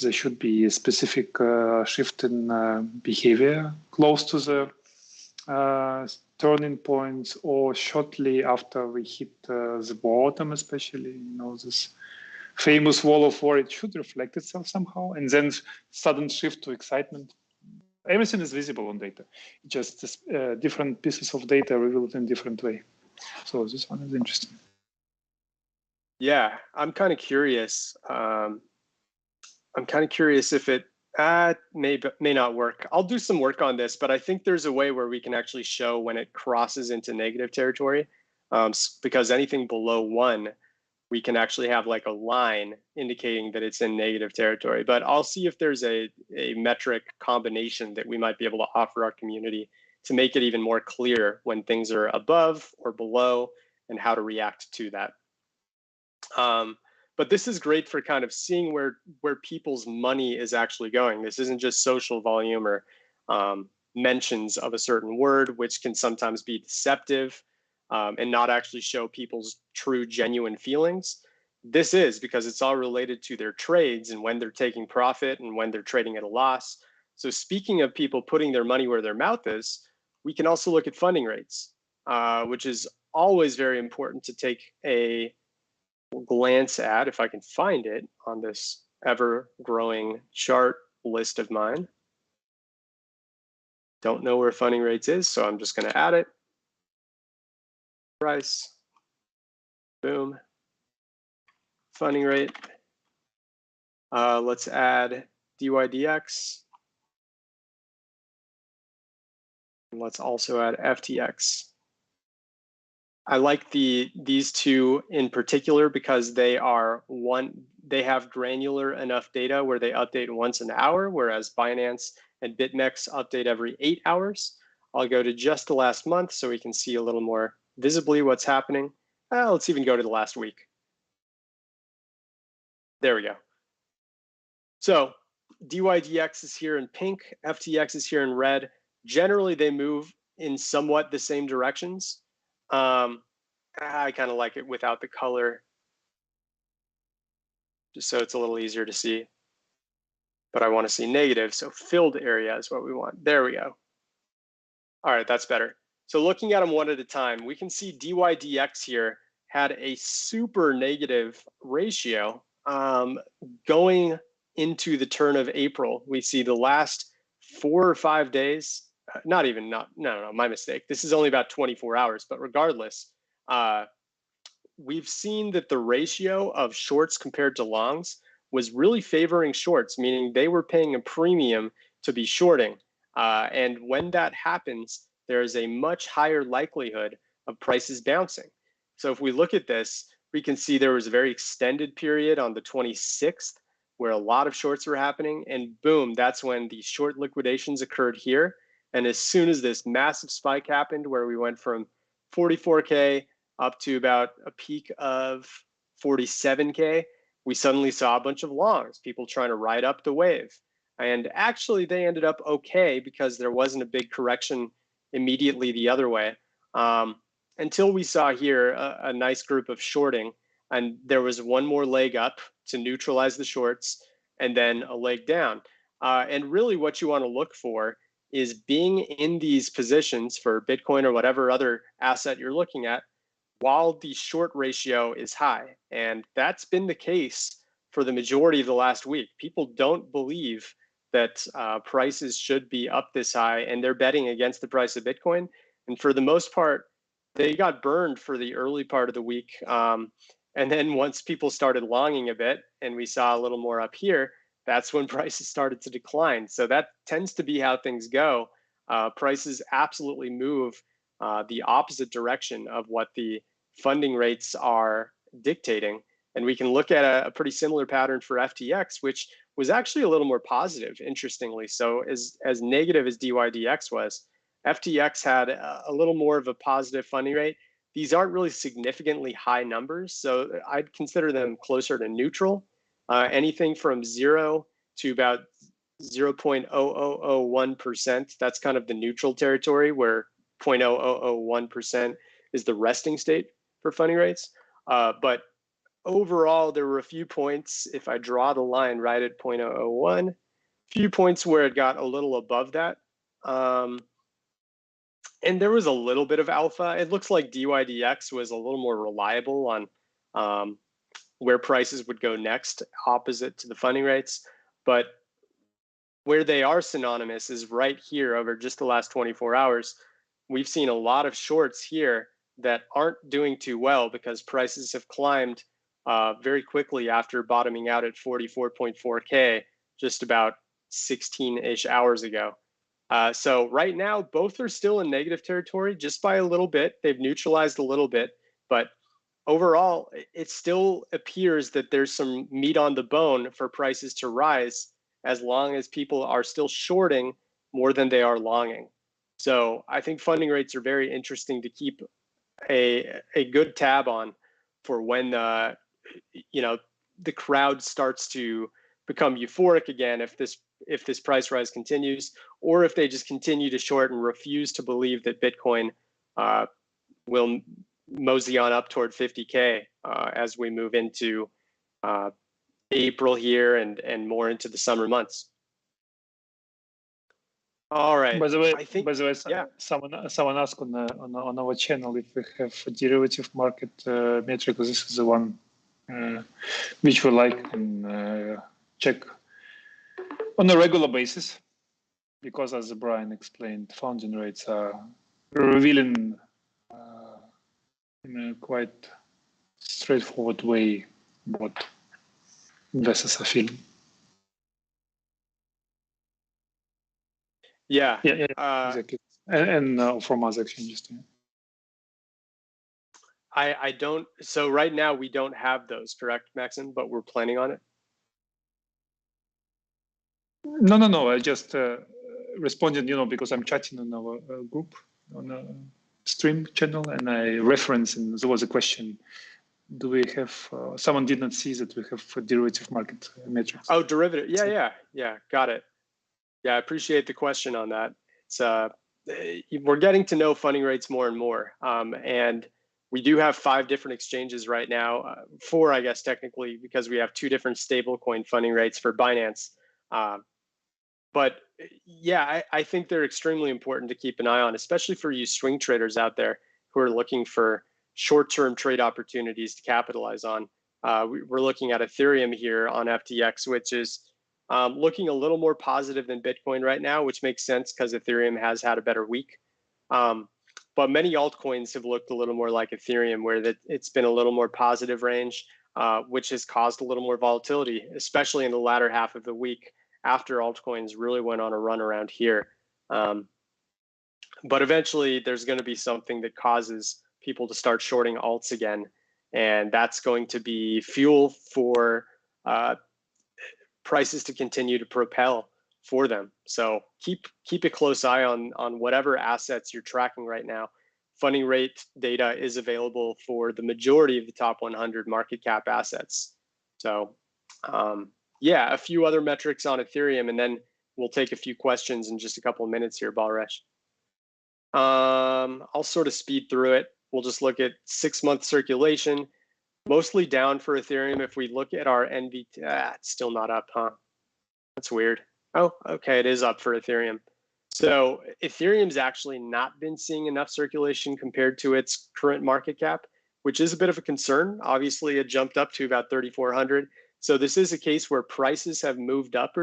There should be a specific shift in behavior close to the turning points or shortly after we hit the bottom, especially, you know, this famous wall of war. It should reflect itself somehow, and then sudden shift to excitement. Everything is visible on data, just different pieces of data revealed in different way. So this one is interesting. Yeah, I'm kind of curious. I'm kind of curious if it May not work. I'll do some work on this, but I think there's a way where we can actually show when it crosses into negative territory, because anything below 1, we can actually have like a line indicating that it's in negative territory. But I'll see if there's a metric combination that we might be able to offer our community to make it even more clear when things are above or below and how to react to that. But this is great for kind of seeing where people's money is actually going. This isn't just social volume or mentions of a certain word, which can sometimes be deceptive and not actually show people's true, genuine feelings. This is because it's all related to their trades and when they're taking profit and when they're trading at a loss. So speaking of people putting their money where their mouth is, we can also look at funding rates, which is always very important to take a glance at, if I can find it on this ever-growing chart list of mine. Don't know where funding rates is, so I'm just going to add it. Price, boom, funding rate. Let's add DYDX. And let's also add FTX. I like these two in particular because they have granular enough data where they update once an hour, whereas Binance and BitMEX update every 8 hours. I'll go to just the last month so we can see a little more visibly what's happening. Let's even go to the last week. There we go. So DYDX is here in pink, FTX is here in red. Generally, they move in somewhat the same directions. I kind of like it without the color, just so it's a little easier to see. But I want to see negative, so filled area is what we want. There we go. All right, that's better. So looking at them one at a time, we can see DYDX here had a super negative ratio going into the turn of April. We see the last 4 or 5 days, no, my mistake. This is only about 24 hours, but regardless, we've seen that the ratio of shorts compared to longs was really favoring shorts, meaning they were paying a premium to be shorting. And when that happens, there is a much higher likelihood of prices bouncing. So if we look at this, we can see there was a very extended period on the 26th where a lot of shorts were happening, and boom, that's when the short liquidations occurred here. And as soon as this massive spike happened where we went from 44K up to about a peak of 47K, we suddenly saw a bunch of longs, people trying to ride up the wave. And actually they ended up okay because there wasn't a big correction immediately the other way. Until we saw here a nice group of shorting, and there was one more leg up to neutralize the shorts and then a leg down. And really what you want to look for is being in these positions for Bitcoin or whatever other asset you're looking at while the short ratio is high. And that's been the case for the majority of the last week. People don't believe that prices should be up this high, and they're betting against the price of Bitcoin. And for the most part, they got burned for the early part of the week. And then once people started longing a bit and we saw a little more up here, that's when prices started to decline. So that tends to be how things go. Prices absolutely move the opposite direction of what the funding rates are dictating. And we can look at a pretty similar pattern for FTX, which was actually a little more positive, interestingly. So as negative as DYDX was, FTX had a little more of a positive funding rate. These aren't really significantly high numbers, so I'd consider them closer to neutral. Anything from 0 to about 0.0001%, that's kind of the neutral territory, where 0.0001% is the resting state for funding rates. But overall, there were a few points, if I draw the line right at 0.001, a few points where it got a little above that. And there was a little bit of alpha. It looks like DYDX was a little more reliable on where prices would go next, opposite to the funding rates. But where they are synonymous is right here over just the last 24 hours. We've seen a lot of shorts here that aren't doing too well because prices have climbed very quickly after bottoming out at 44.4K just about 16-ish hours ago. So right now, both are still in negative territory just by a little bit. They've neutralized a little bit, but overall, it still appears that there's some meat on the bone for prices to rise as long as people are still shorting more than they are longing. So I think funding rates are very interesting to keep a good tab on for when the crowd starts to become euphoric again, if this price rise continues, or if they just continue to short and refuse to believe that Bitcoin will mosey on up toward 50K as we move into April here and more into the summer months. All right. By the way, yeah. someone asked on our channel if we have a derivative market metric. This is the one which we like and check on a regular basis, because as Brian explained, funding rates are revealing in a quite straightforward way what investors are feeling. Yeah. Exactly. And from other exchanges too. I don't. So right now we don't have those, correct, Maxim? But we're planning on it. No. I just responded, because I'm chatting on our group on a stream channel, and I referenced, and there was a question: do we have? Someone did not see that we have derivative market metrics. Oh, derivative. Yeah. Got it. Yeah, I appreciate the question on that. It's we're getting to know funding rates more and more, and we do have 5 different exchanges right now, 4, I guess, technically, because we have 2 different stablecoin funding rates for Binance. But yeah, I think they're extremely important to keep an eye on, especially for you swing traders out there who are looking for short-term trade opportunities to capitalize on. We're looking at Ethereum here on FTX, which is looking a little more positive than Bitcoin right now, which makes sense because Ethereum has had a better week. But many altcoins have looked a little more like Ethereum, where it's been a little more positive range, which has caused a little more volatility, especially in the latter half of the week after altcoins really went on a run around here. But eventually there's going to be something that causes people to start shorting alts again. And that's going to be fuel for prices to continue to propel for them. So keep a close eye on whatever assets you're tracking right now. Funding rate data is available for the majority of the top 100 market cap assets. So yeah, a few other metrics on Ethereum, and then we'll take a few questions in just a couple of minutes here, Balresh. I'll sort of speed through it. We'll just look at 6-month circulation, mostly down for Ethereum. If we look at our NVT, it's still not up, huh? That's weird. Oh, okay, it is up for Ethereum. So Ethereum's actually not been seeing enough circulation compared to its current market cap, which is a bit of a concern. Obviously, it jumped up to about 3,400. So this is a case where prices have moved up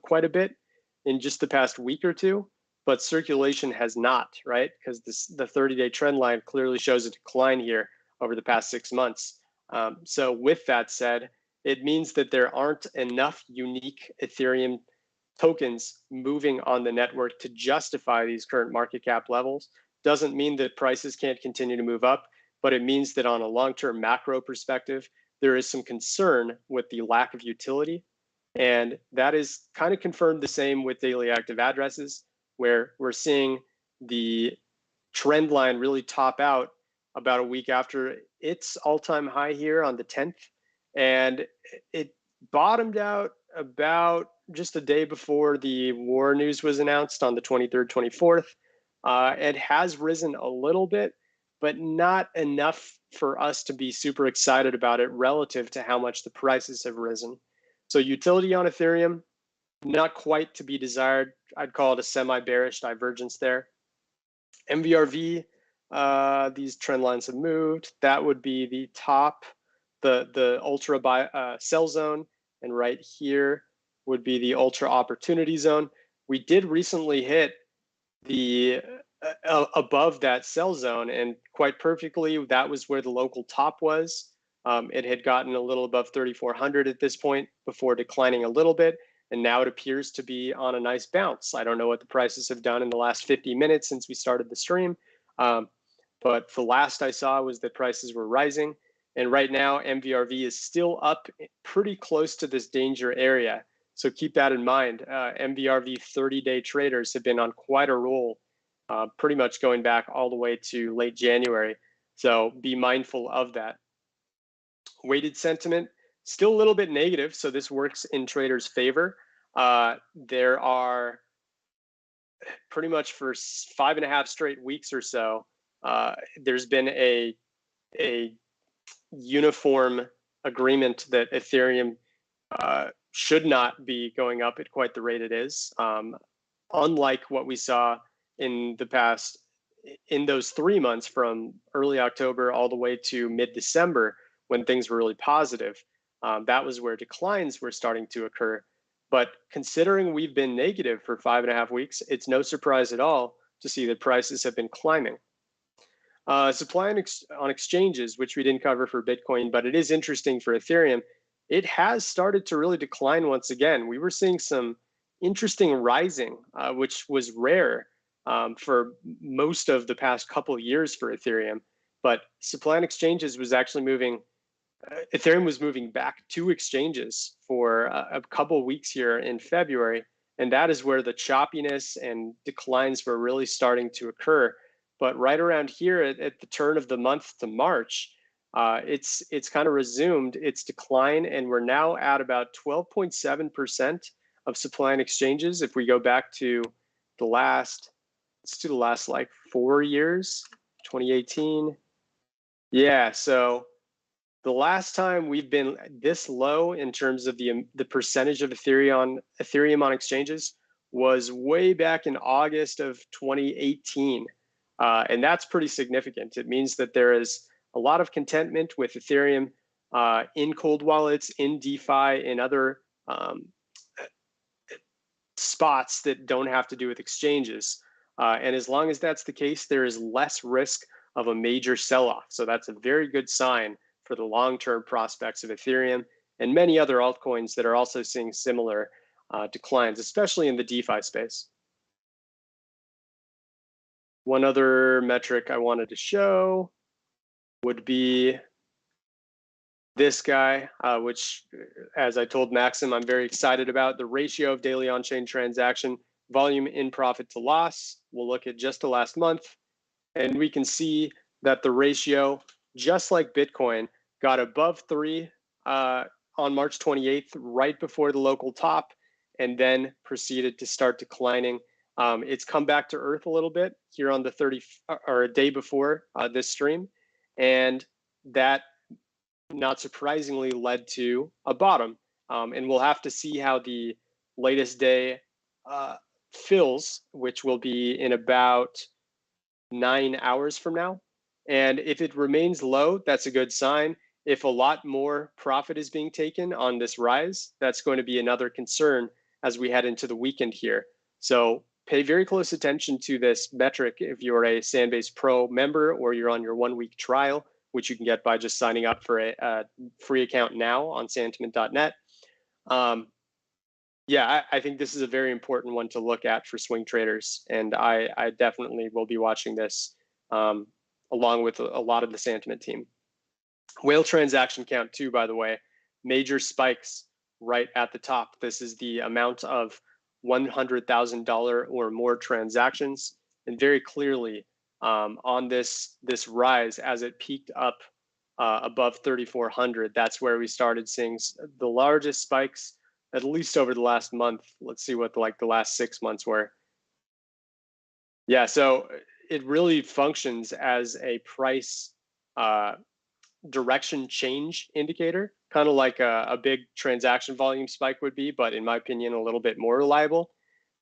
quite a bit in just the past week or two, but circulation has not, right? Because the 30-day trend line clearly shows a decline here over the past 6 months. So with that said, it means that there aren't enough unique Ethereum tokens moving on the network to justify these current market cap levels. Doesn't mean that prices can't continue to move up, but it means that on a long-term macro perspective, there is some concern with the lack of utility. And that is kind of confirmed the same with daily active addresses, where we're seeing the trend line really top out about a week after its all-time high here on the 10th. And it bottomed out about just a day before the war news was announced on the 23rd, 24th. It has risen a little bit, but not enough for us to be super excited about it relative to how much the prices have risen. So utility on Ethereum, not quite to be desired. I'd call it a semi-bearish divergence there. MVRV, these trend lines have moved. That would be the top, the ultra sell zone, and right here would be the ultra opportunity zone. We did recently hit the above that sell zone, and quite perfectly, that was where the local top was. It had gotten a little above 3,400 at this point before declining a little bit. and now it appears to be on a nice bounce. I don't know what the prices have done in the last 50 minutes since we started the stream, but the last I saw was that prices were rising. And right now, MVRV is still up pretty close to this danger area. So keep that in mind. MVRV 30-day traders have been on quite a roll, pretty much going back all the way to late January. So be mindful of that. Weighted sentiment, still a little bit negative, so this works in traders' favor. There are pretty much for 5.5 straight weeks or so, there's been a uniform agreement that Ethereum should not be going up at quite the rate it is. Unlike what we saw in the past, in those 3 months from early October all the way to mid-December, when things were really positive, that was where declines were starting to occur. But considering we've been negative for 5.5 weeks, it's no surprise at all to see that prices have been climbing. Supply on exchanges, which we didn't cover for Bitcoin, but it is interesting for Ethereum, it has started to really decline once again. We were seeing some interesting rising, which was rare for most of the past couple of years for Ethereum. But supply on exchanges was actually moving. Ethereum was moving back to exchanges for a couple of weeks here in February, and that is where the choppiness and declines were really starting to occur. But right around here at the turn of the month to March, it's kind of resumed its decline, and we're now at about 12.7% of supply on exchanges. If we go back to the last, let's do the last like 4 years, 2018. Yeah, so the last time we've been this low in terms of the percentage of Ethereum on exchanges was way back in August of 2018. And that's pretty significant. It means that there is a lot of contentment with Ethereum in cold wallets, in DeFi, in other spots that don't have to do with exchanges. And as long as that's the case, there is less risk of a major sell-off. So that's a very good sign for the long-term prospects of Ethereum and many other altcoins that are also seeing similar declines, especially in the DeFi space. One other metric I wanted to show would be this guy, which, as I told Maxim, I'm very excited about. The ratio of daily on-chain transaction volume in profit to loss. We'll look at just the last month, and we can see that the ratio, just like Bitcoin, got above 3 on March 28th, right before the local top, and then proceeded to start declining. It's come back to earth a little bit here on the 30 or a day before this stream, and that, not surprisingly, led to a bottom. And we'll have to see how the latest day fills, which will be in about 9 hours from now. And if it remains low, that's a good sign. If a lot more profit is being taken on this rise, that's going to be another concern as we head into the weekend here. So pay very close attention to this metric if you're a Sandbase Pro member or you're on your 1-week trial, which you can get by just signing up for a free account now on santiment.net. Yeah, I think this is a very important one to look at for swing traders, and I definitely will be watching this along with a lot of the Santiment team. Whale transaction count too, by the way, major spikes right at the top. This is the amount of $100,000 or more transactions, and very clearly on this rise as it peaked up above 3,400, that's where we started seeing the largest spikes, at least over the last month. Let's see what the last 6 months were. Yeah, so it really functions as a price direction change indicator, kind of like a big transaction volume spike would be, but in my opinion, a little bit more reliable.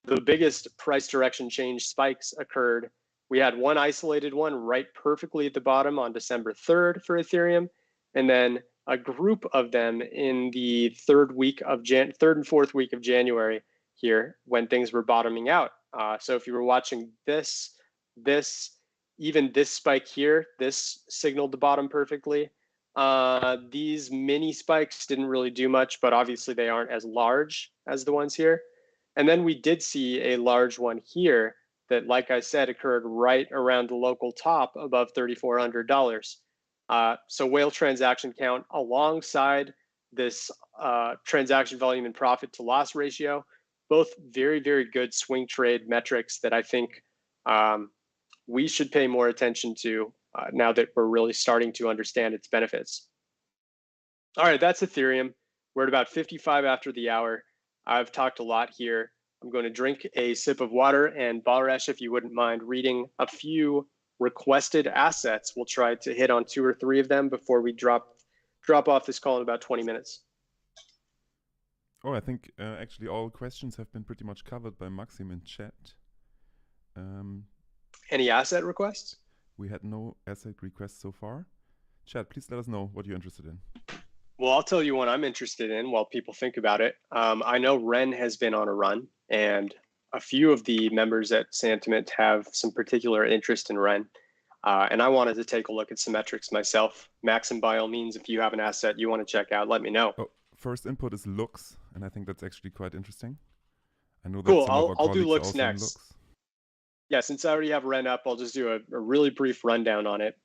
The biggest price direction change spikes occurred. We had one isolated one right perfectly at the bottom on December 3rd for Ethereum, and then a group of them in the third and fourth week of January here when things were bottoming out. So if you were watching even this spike here, this signaled the bottom perfectly. These mini spikes didn't really do much, but obviously they aren't as large as the ones here. And then we did see a large one here that, like I said, occurred right around the local top above $3,400. So whale transaction count alongside this transaction volume and profit to loss ratio, both very, very good swing trade metrics that I think we should pay more attention to now that we're really starting to understand its benefits. All right, that's Ethereum. We're at about 55 after the hour. I've talked a lot here. I'm going to drink a sip of water, and Balresh, if you wouldn't mind reading a few requested assets, we'll try to hit on 2 or 3 of them before we drop off this call in about 20 minutes. Oh, I think actually all questions have been pretty much covered by Maxim in chat. Any asset requests? We had no asset requests so far. Chat, please let us know what you're interested in. Well, I'll tell you what I'm interested in while people think about it. I know Ren has been on a run, and a few of the members at Santiment have some particular interest in Ren. And I wanted to take a look at some metrics myself. Maxim, by all means, if you have an asset you want to check out, let me know. Oh, first input is looks, and I think that's actually quite interesting. I know that cool. some of our I'll do colleagues looks also next. Looks. Yeah, since I already have Ren up, I'll just do a really brief rundown on it.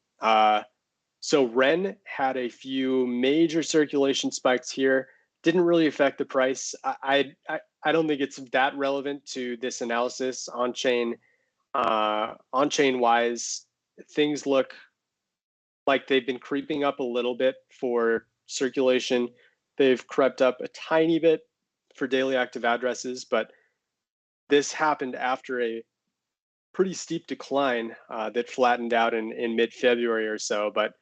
So Ren had a few major circulation spikes here. Didn't really affect the price. I don't think it's that relevant to this analysis. On-chain wise, things look like they've been creeping up a little bit for circulation. They've crept up a tiny bit for daily active addresses, but this happened after a pretty steep decline that flattened out in mid-February or so. But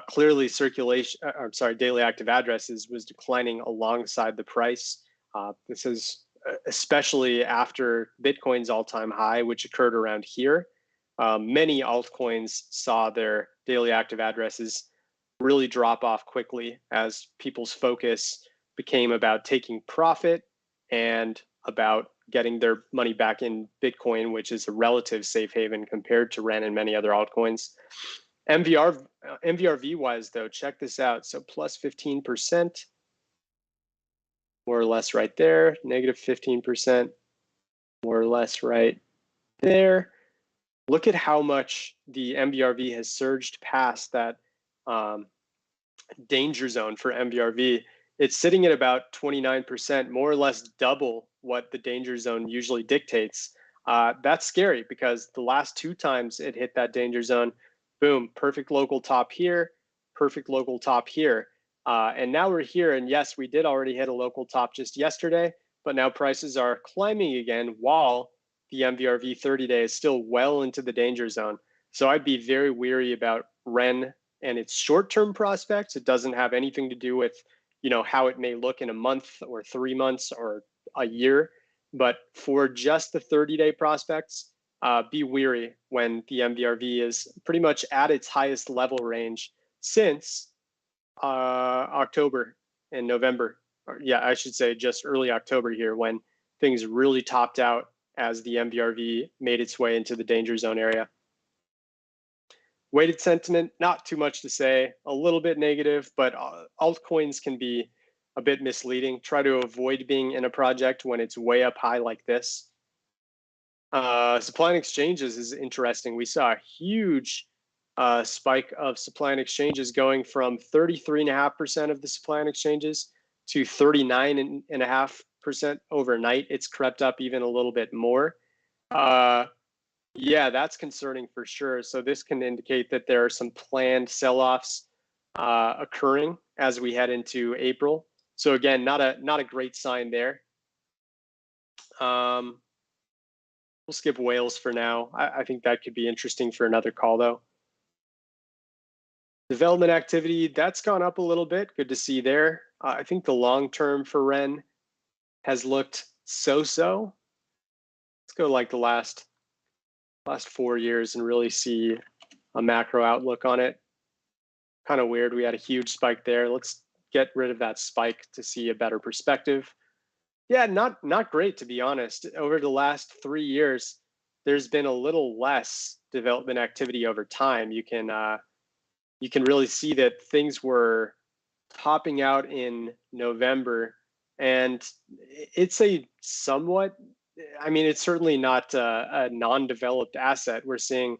clearly daily active addresses was declining alongside the price. This is especially after Bitcoin's all-time high, which occurred around here. Many altcoins saw their daily active addresses really drop off quickly as people's focus became about taking profit and about getting their money back in Bitcoin, which is a relative safe haven compared to Ren and many other altcoins. MVRV wise though, check this out. So plus 15%, more or less right there, negative 15%, more or less right there. Look at how much the MVRV has surged past that danger zone for MVRV. It's sitting at about 29%, more or less double what the danger zone usually dictates. That's scary because the last 2 times it hit that danger zone, boom, perfect local top here, perfect local top here. And now we're here, and yes, we did already hit a local top just yesterday, but now prices are climbing again while the MVRV 30-day is still well into the danger zone. So I'd be very weary about Ren and its short-term prospects. It doesn't have anything to do with, how it may look in a month or 3 months or a year. But for just the 30-day prospects, be weary when the MVRV is pretty much at its highest level range since October and November. Or, yeah, I should say just early October here when things really topped out as the MVRV made its way into the danger zone area. Weighted sentiment, not too much to say, a little bit negative, but altcoins can be a bit misleading. Try to avoid being in a project when it's way up high like this. Supply and exchanges is interesting. We saw a huge spike of supply and exchanges going from 33.5% of the supply and exchanges to 39.5% overnight. It's crept up even a little bit more. Yeah, that's concerning for sure. So this can indicate that there are some planned sell-offs occurring as we head into April. So again, not a great sign there. We'll skip whales for now. I think that could be interesting for another call though. Development activity, that's gone up a little bit. Good to see there. I think the long term for Ren has looked so-so. Let's go like the last 4 years and really see a macro outlook on it. Kind of weird. We had a huge spike there. Let's get rid of that spike to see a better perspective. Yeah, not great, to be honest. Over the last 3 years, there's been a little less development activity over time. You can really see that things were topping out in November And it's a somewhat, I mean, it's certainly not a non-developed asset. We're seeing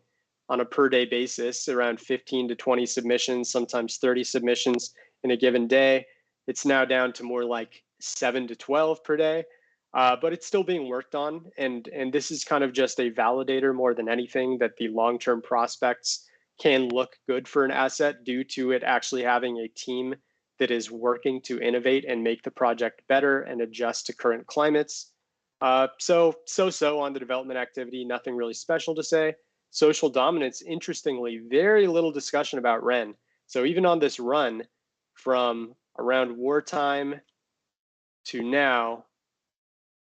on a per day basis around 15 to 20 submissions, sometimes 30 submissions in a given day. It's now down to more like 7 to 12 per day, but it's still being worked on. And this is kind of just a validator more than anything that the long-term prospects can look good for an asset due to it actually having a team that is working to innovate and make the project better and adjust to current climates. So on the development activity, nothing really special to say. Social dominance, interestingly, very little discussion about Ren. So even on this run from around wartime to now,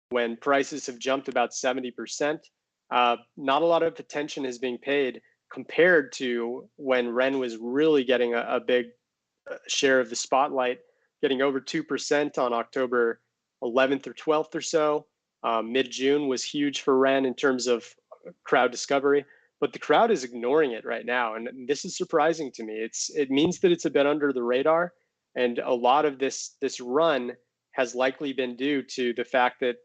when prices have jumped about 70%, not a lot of attention is being paid compared to when Ren was really getting a big share of the spotlight, getting over 2% on October 11th or 12th or so. Mid-June was huge for Ren in terms of crowd discovery, but the crowd is ignoring it right now. And this is surprising to me. It means that it's a bit under the radar. And a lot of this run has likely been due to the fact that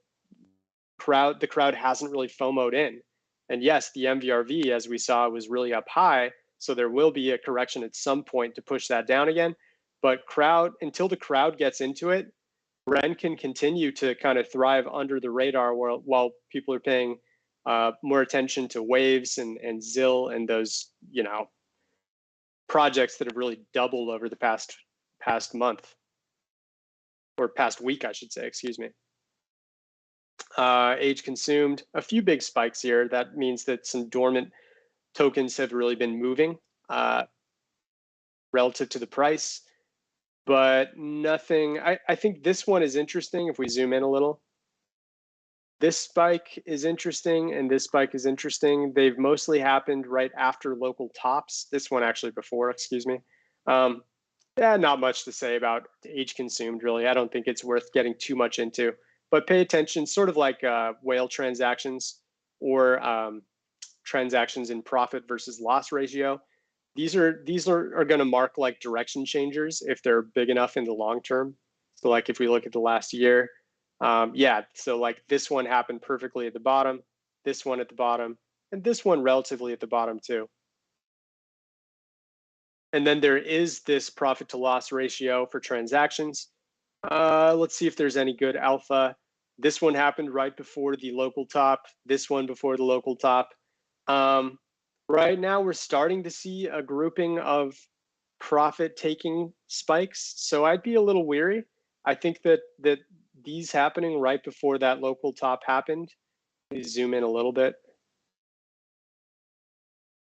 the crowd hasn't really FOMO'd in. And yes, the MVRV, as we saw, was really up high. So there will be a correction at some point to push that down again. But until the crowd gets into it, Ren can continue to kind of thrive under the radar while people are paying more attention to Waves and ZIL and those, projects that have really doubled over the past month, or past week, I should say, excuse me. Age consumed, a few big spikes here. That means that some dormant tokens have really been moving relative to the price, but nothing. I think this one is interesting if we zoom in a little. This spike is interesting, and this spike is interesting. They've mostly happened right after local tops. This one actually before, excuse me. Yeah, not much to say about age consumed, really. I don't think it's worth getting too much into, but pay attention, sort of like whale transactions or transactions in profit versus loss ratio. These are going to mark like direction changers if they're big enough in the long term. So like if we look at the last year, yeah, so like this one happened perfectly at the bottom, this one at the bottom, and this one relatively at the bottom too. And then there is this profit to loss ratio for transactions. Let's see if there's any good alpha. This one happened right before the local top, this one before the local top. Right now we're starting to see a grouping of profit taking spikes. So I'd be a little weary. I think that these happening right before that local top happened. Please zoom in a little bit.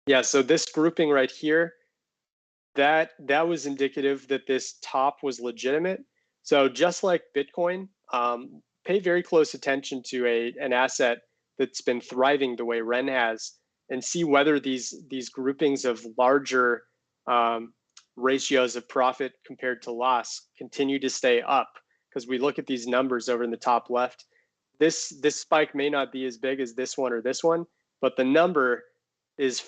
Yeah, so this grouping right here, that was indicative that this top was legitimate. So just like Bitcoin, pay very close attention to an asset that's been thriving the way Ren has, and see whether these groupings of larger ratios of profit compared to loss continue to stay up. Because we look at these numbers over in the top left, this spike may not be as big as this one or this one, but the number is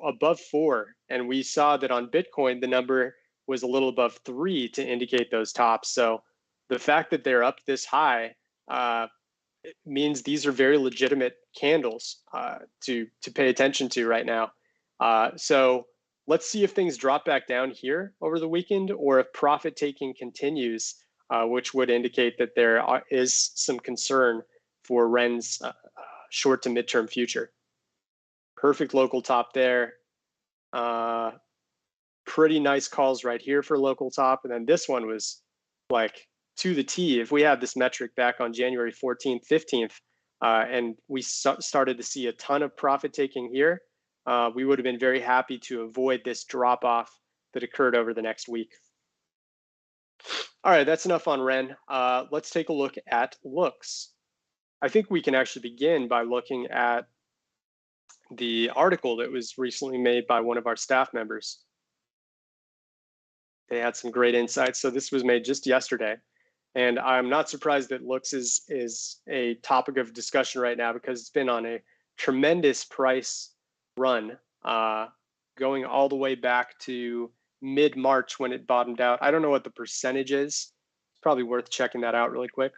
above 4, and we saw that on Bitcoin the number was a little above 3 to indicate those tops. So the fact that they're up this high it means these are very legitimate candles to pay attention to right now. So let's see if things drop back down here over the weekend, or if profit taking continues, which would indicate that there is some concern for Ren's short to midterm future. Perfect local top there. Pretty nice calls right here for local top. And then this one was like to the T. If we had this metric back on January 14th, 15th, and we started to see a ton of profit taking here, we would have been very happy to avoid this drop off that occurred over the next week. All right, that's enough on Ren. Let's take a look at looks. I think we can actually begin by looking at the article that was recently made by one of our staff members. They had some great insights. So this was made just yesterday. And I'm not surprised that looks is a topic of discussion right now, because it's been on a tremendous price run, going all the way back to mid-March when it bottomed out. I don't know what the percentage is, probably worth checking that out really quick.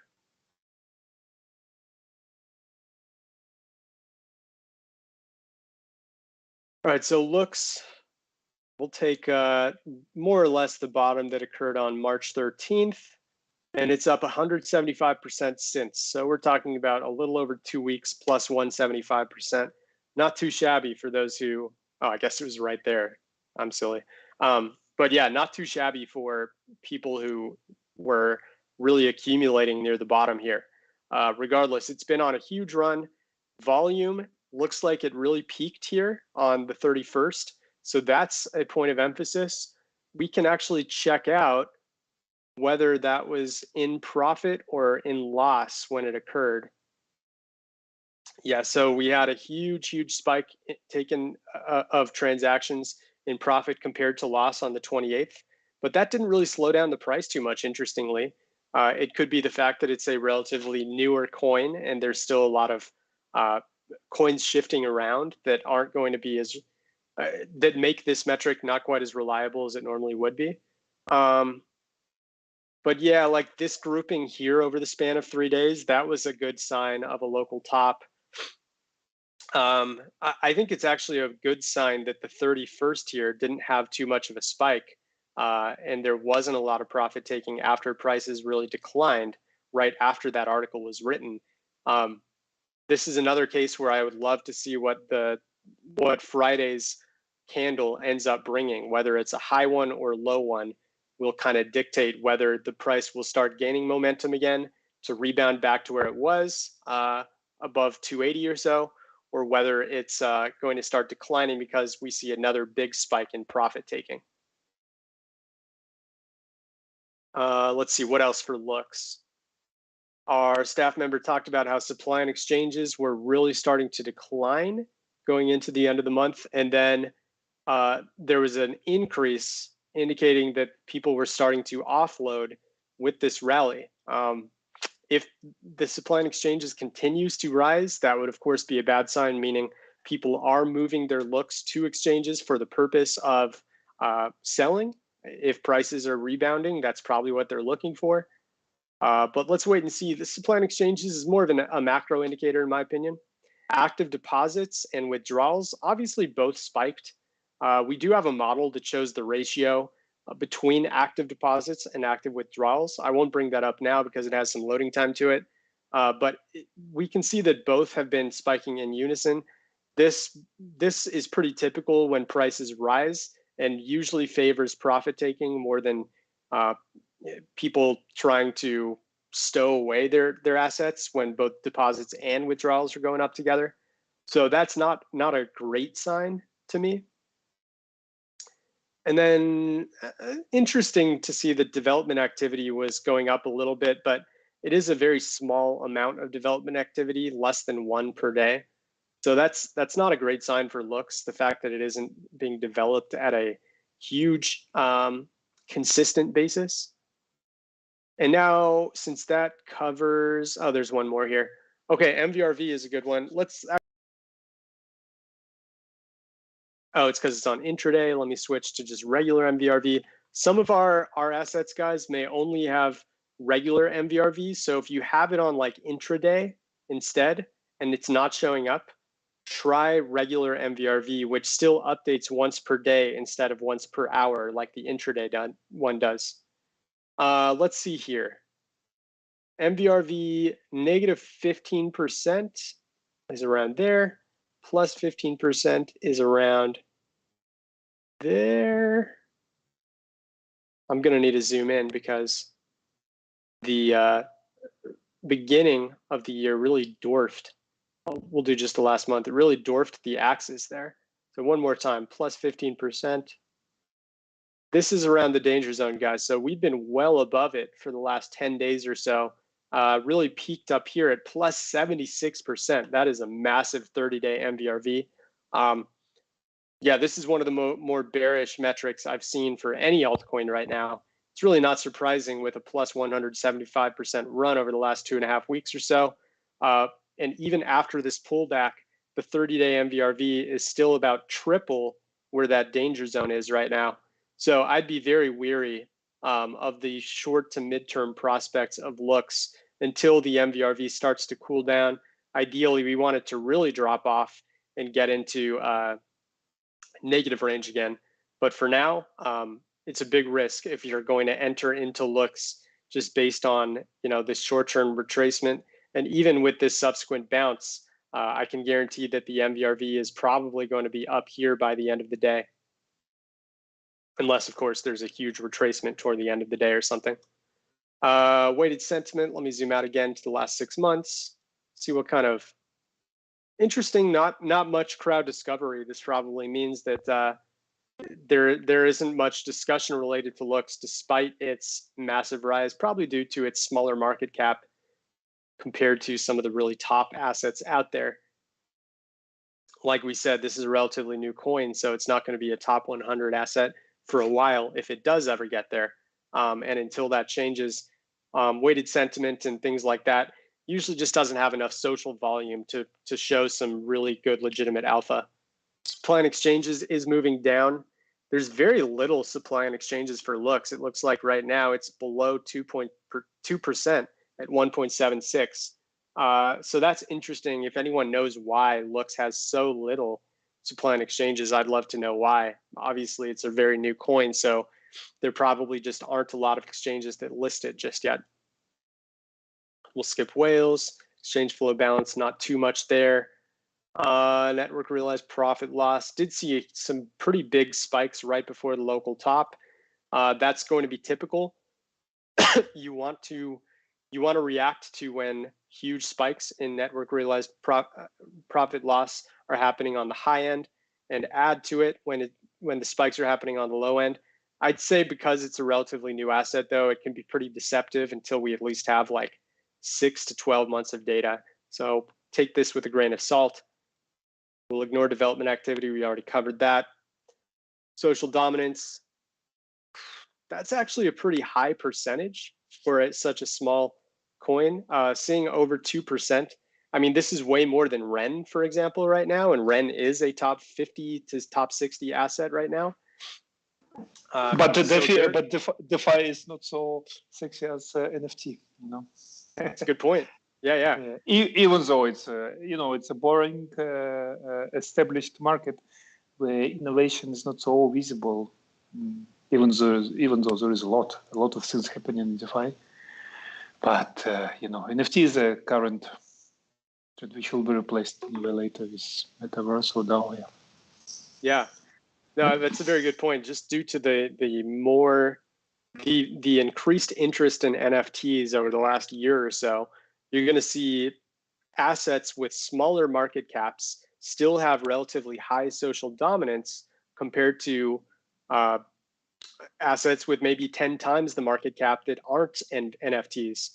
All right, so looks, we'll take more or less the bottom that occurred on March 13th, and it's up 175% since. So we're talking about a little over 2 weeks plus 175%. Not too shabby for those who, oh, I guess it was right there. I'm silly. But yeah, not too shabby for people who were really accumulating near the bottom here. Regardless, it's been on a huge run. Volume looks like it really peaked here on the 31st. So that's a point of emphasis. We can actually check out whether that was in profit or in loss when it occurred. Yeah, so we had a huge spike taken of transactions in profit compared to loss on the 28th, but that didn't really slow down the price too much, interestingly. It could be the fact that it's a relatively newer coin and there's still a lot of coins shifting around that aren't going to be as, that make this metric not quite as reliable as it normally would be. But yeah, like this grouping here over the span of 3 days, that was a good sign of a local top. I think it's actually a good sign that the 31st here didn't have too much of a spike, and there wasn't a lot of profit taking after prices really declined right after that article was written. This is another case where I would love to see what Friday's candle ends up bringing, whether it's a high one or low one, will kind of dictate whether the price will start gaining momentum again to rebound back to where it was above 280 or so, or whether it's going to start declining because we see another big spike in profit taking. Let's see, what else for looks? Our staff member talked about how supply and exchanges were really starting to decline going into the end of the month. And then there was an increase indicating that people were starting to offload with this rally. If the supply and exchanges continues to rise, that would of course be a bad sign, meaning people are moving their looks to exchanges for the purpose of selling. If prices are rebounding, that's probably what they're looking for. But let's wait and see. The supply and exchanges is more of a macro indicator, in my opinion. Active deposits and withdrawals, obviously both spiked. We do have a model that shows the ratio between active deposits and active withdrawals. I won't bring that up now because it has some loading time to it. But we can see that both have been spiking in unison. This is pretty typical when prices rise and usually favors profit taking more than people trying to stow away their assets when both deposits and withdrawals are going up together. So that's not a great sign to me. And then interesting to see that development activity was going up a little bit, but it is a very small amount of development activity, less than 1 per day. So that's not a great sign for looks. The fact that it isn't being developed at a huge consistent basis. And now, since that covers, oh, there's one more here. Okay, MVRV is a good one. Oh, it's because it's on intraday. Let me switch to just regular MVRV. Some of our assets, guys, may only have regular MVRV. So if you have it on like intraday instead, and it's not showing up, try regular MVRV, which still updates once per day instead of once per hour, like the intraday one does. Let's see here. MVRV negative 15% is around there. Plus 15% is around there. I'm going to need to zoom in because the beginning of the year really dwarfed. We'll do just the last month. It really dwarfed the axis there. So one more time, plus 15%. This is around the danger zone, guys. So we've been well above it for the last 10 days or so. Really peaked up here at plus 76%. That is a massive 30-day MVRV. Yeah, this is one of the more bearish metrics I've seen for any altcoin right now. It's really not surprising with a plus 175% run over the last 2.5 weeks or so. And even after this pullback, the 30-day MVRV is still about triple where that danger zone is right now. So I'd be very weary of the short to midterm prospects of looks until the MVRV starts to cool down. Ideally, we want it to really drop off and get into negative range again. But for now, it's a big risk if you're going to enter into looks just based on this short-term retracement. And even with this subsequent bounce, I can guarantee that the MVRV is probably going to be up here by the end of the day. Unless, of course, there's a huge retracement toward the end of the day or something. Weighted sentiment, let me zoom out again to the last 6 months. See what kind of interesting, not much crowd discovery. This probably means that there isn't much discussion related to looks despite its massive rise, probably due to its smaller market cap compared to some of the really top assets out there. Like we said, this is a relatively new coin, so it's not going to be a top 100 asset for a while if it does ever get there. And until that changes, weighted sentiment and things like that usually just doesn't have enough social volume to show some really good legitimate alpha. Supply and exchanges is moving down. There's very little supply and exchanges for looks. It looks like right now it's below 2% at 1.76. So that's interesting. If anyone knows why looks has so little supply and exchanges, I'd love to know why. Obviously, it's a very new coin, so there probably just aren't a lot of exchanges that list it just yet. We'll skip whales. Exchange flow balance, not too much there. Network realized profit loss. Did see some pretty big spikes right before the local top. That's going to be typical. You want to react to when huge spikes in network realized profit loss are happening on the high end, and add to it when the spikes are happening on the low end. I'd say because it's a relatively new asset, though, it can be pretty deceptive until we at least have like 6 to 12 months of data. So take this with a grain of salt. We'll ignore development activity. We already covered that. Social dominance. That's actually a pretty high percentage for such a small coin. Seeing over 2%. I mean, this is way more than REN, for example, right now. And REN is a top 50 to top 60 asset right now. But DeFi is not so sexy as NFT, That's a good point. Yeah. Even though it's it's a boring established market where innovation is not so visible, even though there is a lot of things happening in DeFi. But NFT is a current trend which will be replaced later with metaverse or DAO. Yeah. No, that's a very good point. Just due to the increased interest in NFTs over the last year or so, you're going to see assets with smaller market caps still have relatively high social dominance compared to assets with maybe 10 times the market cap that aren't NFTs.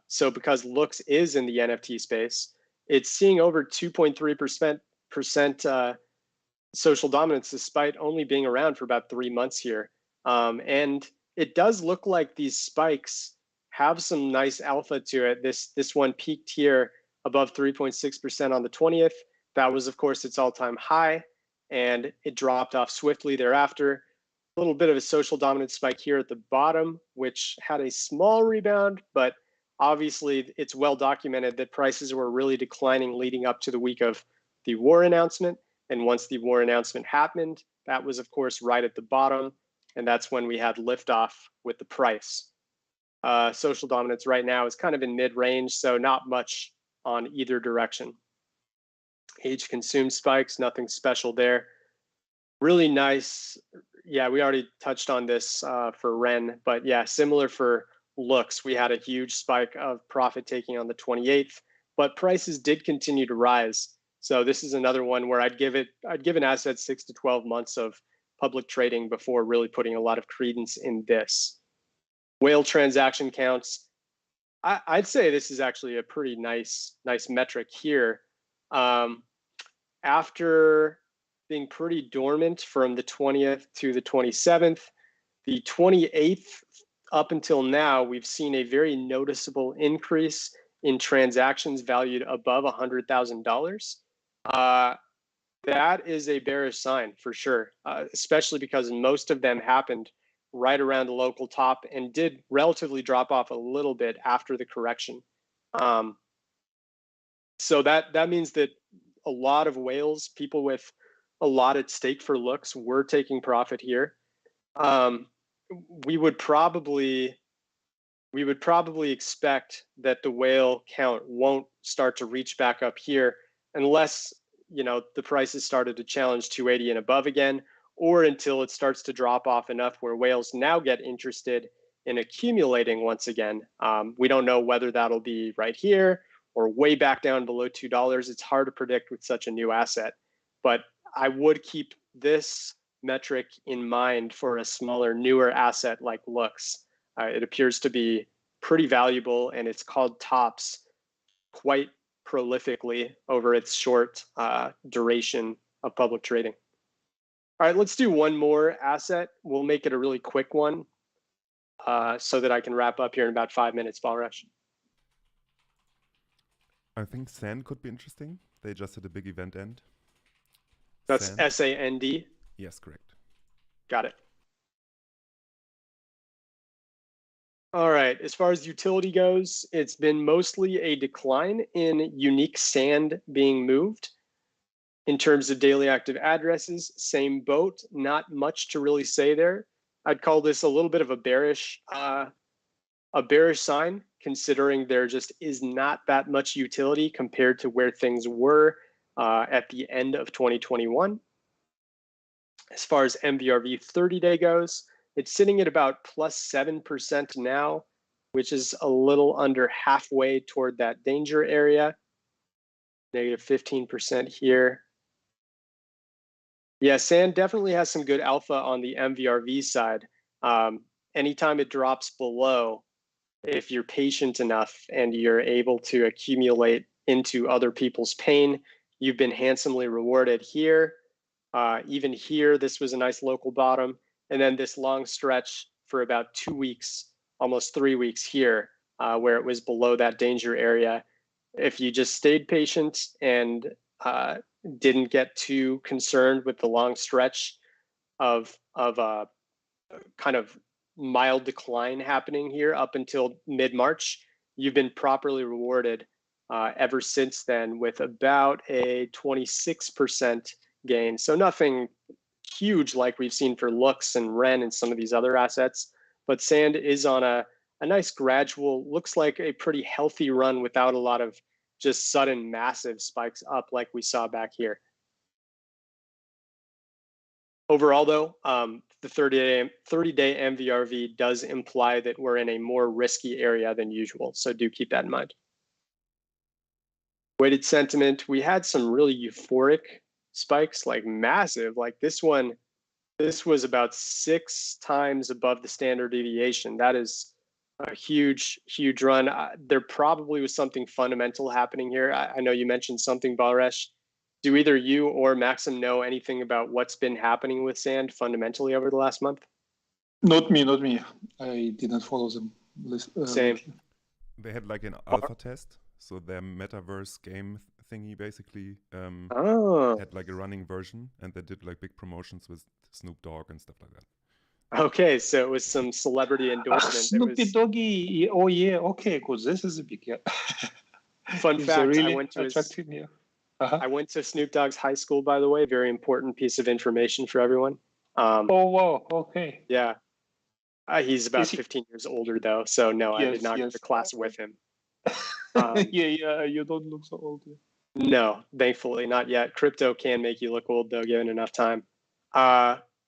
So because Looks is in the NFT space, it's seeing over 2.3% social dominance despite only being around for about 3 months here. And it does look like these spikes have some nice alpha to it. This one peaked here above 3.6% on the 20th. That was, of course, its all-time high, and it dropped off swiftly thereafter. A little bit of a social dominance spike here at the bottom, which had a small rebound, but obviously it's well documented that prices were really declining leading up to the week of the war announcement. And once the war announcement happened, that was, of course, right at the bottom, and that's when we had liftoff with the price. Social dominance right now is kind of in mid-range, so not much on either direction. Age consumed spikes, nothing special there. Really nice. Yeah, we already touched on this for REN, but yeah, similar for Looks. We had a huge spike of profit taking on the 28th, but prices did continue to rise. So this is another one where I'd give an asset 6 to 12 months of public trading before really putting a lot of credence in this. Whale transaction counts. I'd say this is actually a pretty nice metric here. After being pretty dormant from the 20th to the 27th, the 28th up until now, we've seen a very noticeable increase in transactions valued above $100,000. That is a bearish sign for sure, especially because most of them happened right around the local top and did relatively drop off a little bit after the correction. So that means that a lot of whales, people with a lot at stake for looks, were taking profit here. We would probably expect that the whale count won't start to reach back up here unless, you know, the prices started to challenge 280 and above again, or until it starts to drop off enough where whales now get interested in accumulating once again. We don't know whether that'll be right here or way back down below $2. It's hard to predict with such a new asset, but I would keep this metric in mind for a smaller, newer asset like Looks. It appears to be pretty valuable, and it's called tops quite prolifically over its short duration of public trading. All right, let's do one more asset. We'll make it a really quick one so that I can wrap up here in about 5 minutes, Balresh. I think Sand could be interesting. They just had a big event end. That's Sand. S-A-N-D? Yes, correct. Got it. All right, as far as utility goes, it's been mostly a decline in unique sand being moved. In terms of daily active addresses, same boat, not much to really say there. I'd call this a little bit of a bearish sign, considering there just is not that much utility compared to where things were at the end of 2021. As far as MVRV 30-day goes, it's sitting at about plus 7% now, which is a little under halfway toward that danger area. Negative 15% here. Yeah, Sand definitely has some good alpha on the MVRV side. Anytime it drops below, if you're patient enough and you're able to accumulate into other people's pain, you've been handsomely rewarded here. Even here, this was a nice local bottom. And then this long stretch for about 2 weeks, almost 3 weeks here, where it was below that danger area. If you just stayed patient and didn't get too concerned with the long stretch of kind of mild decline happening here up until mid-March, you've been properly rewarded ever since then with about a 26% gain. So nothing huge like we've seen for Looks and Ren and some of these other assets, but Sand is on a nice gradual, looks like a pretty healthy run without a lot of just sudden massive spikes up like we saw back here. Overall though, the 30-day MVRV does imply that we're in a more risky area than usual, so do keep that in mind. Weighted sentiment, we had some really euphoric spikes, like massive, like this one. This was about 6 times above the standard deviation. That is a huge run. There probably was something fundamental happening here. I know you mentioned something, Balresh. Do either you or Maxim know anything about what's been happening with Sand fundamentally over the last month? Not me. I didn't follow them. Same. They had like an alpha test, so their metaverse game thingy basically had like a running version, and they did like big promotions with Snoop Dogg and stuff like that. Okay, so it was some celebrity endorsement. Snoopy Doggy, oh yeah, okay, because this is a big Fun fact, really I went to attractive, I went to Snoop Dogg's high school, by the way. Very important piece of information for everyone. Oh wow, okay. Yeah, he's about 15 years older though, so no, yes, I did not go to class with him. Yeah, you don't look so old. No, thankfully not yet. Crypto can make you look old though, given enough time.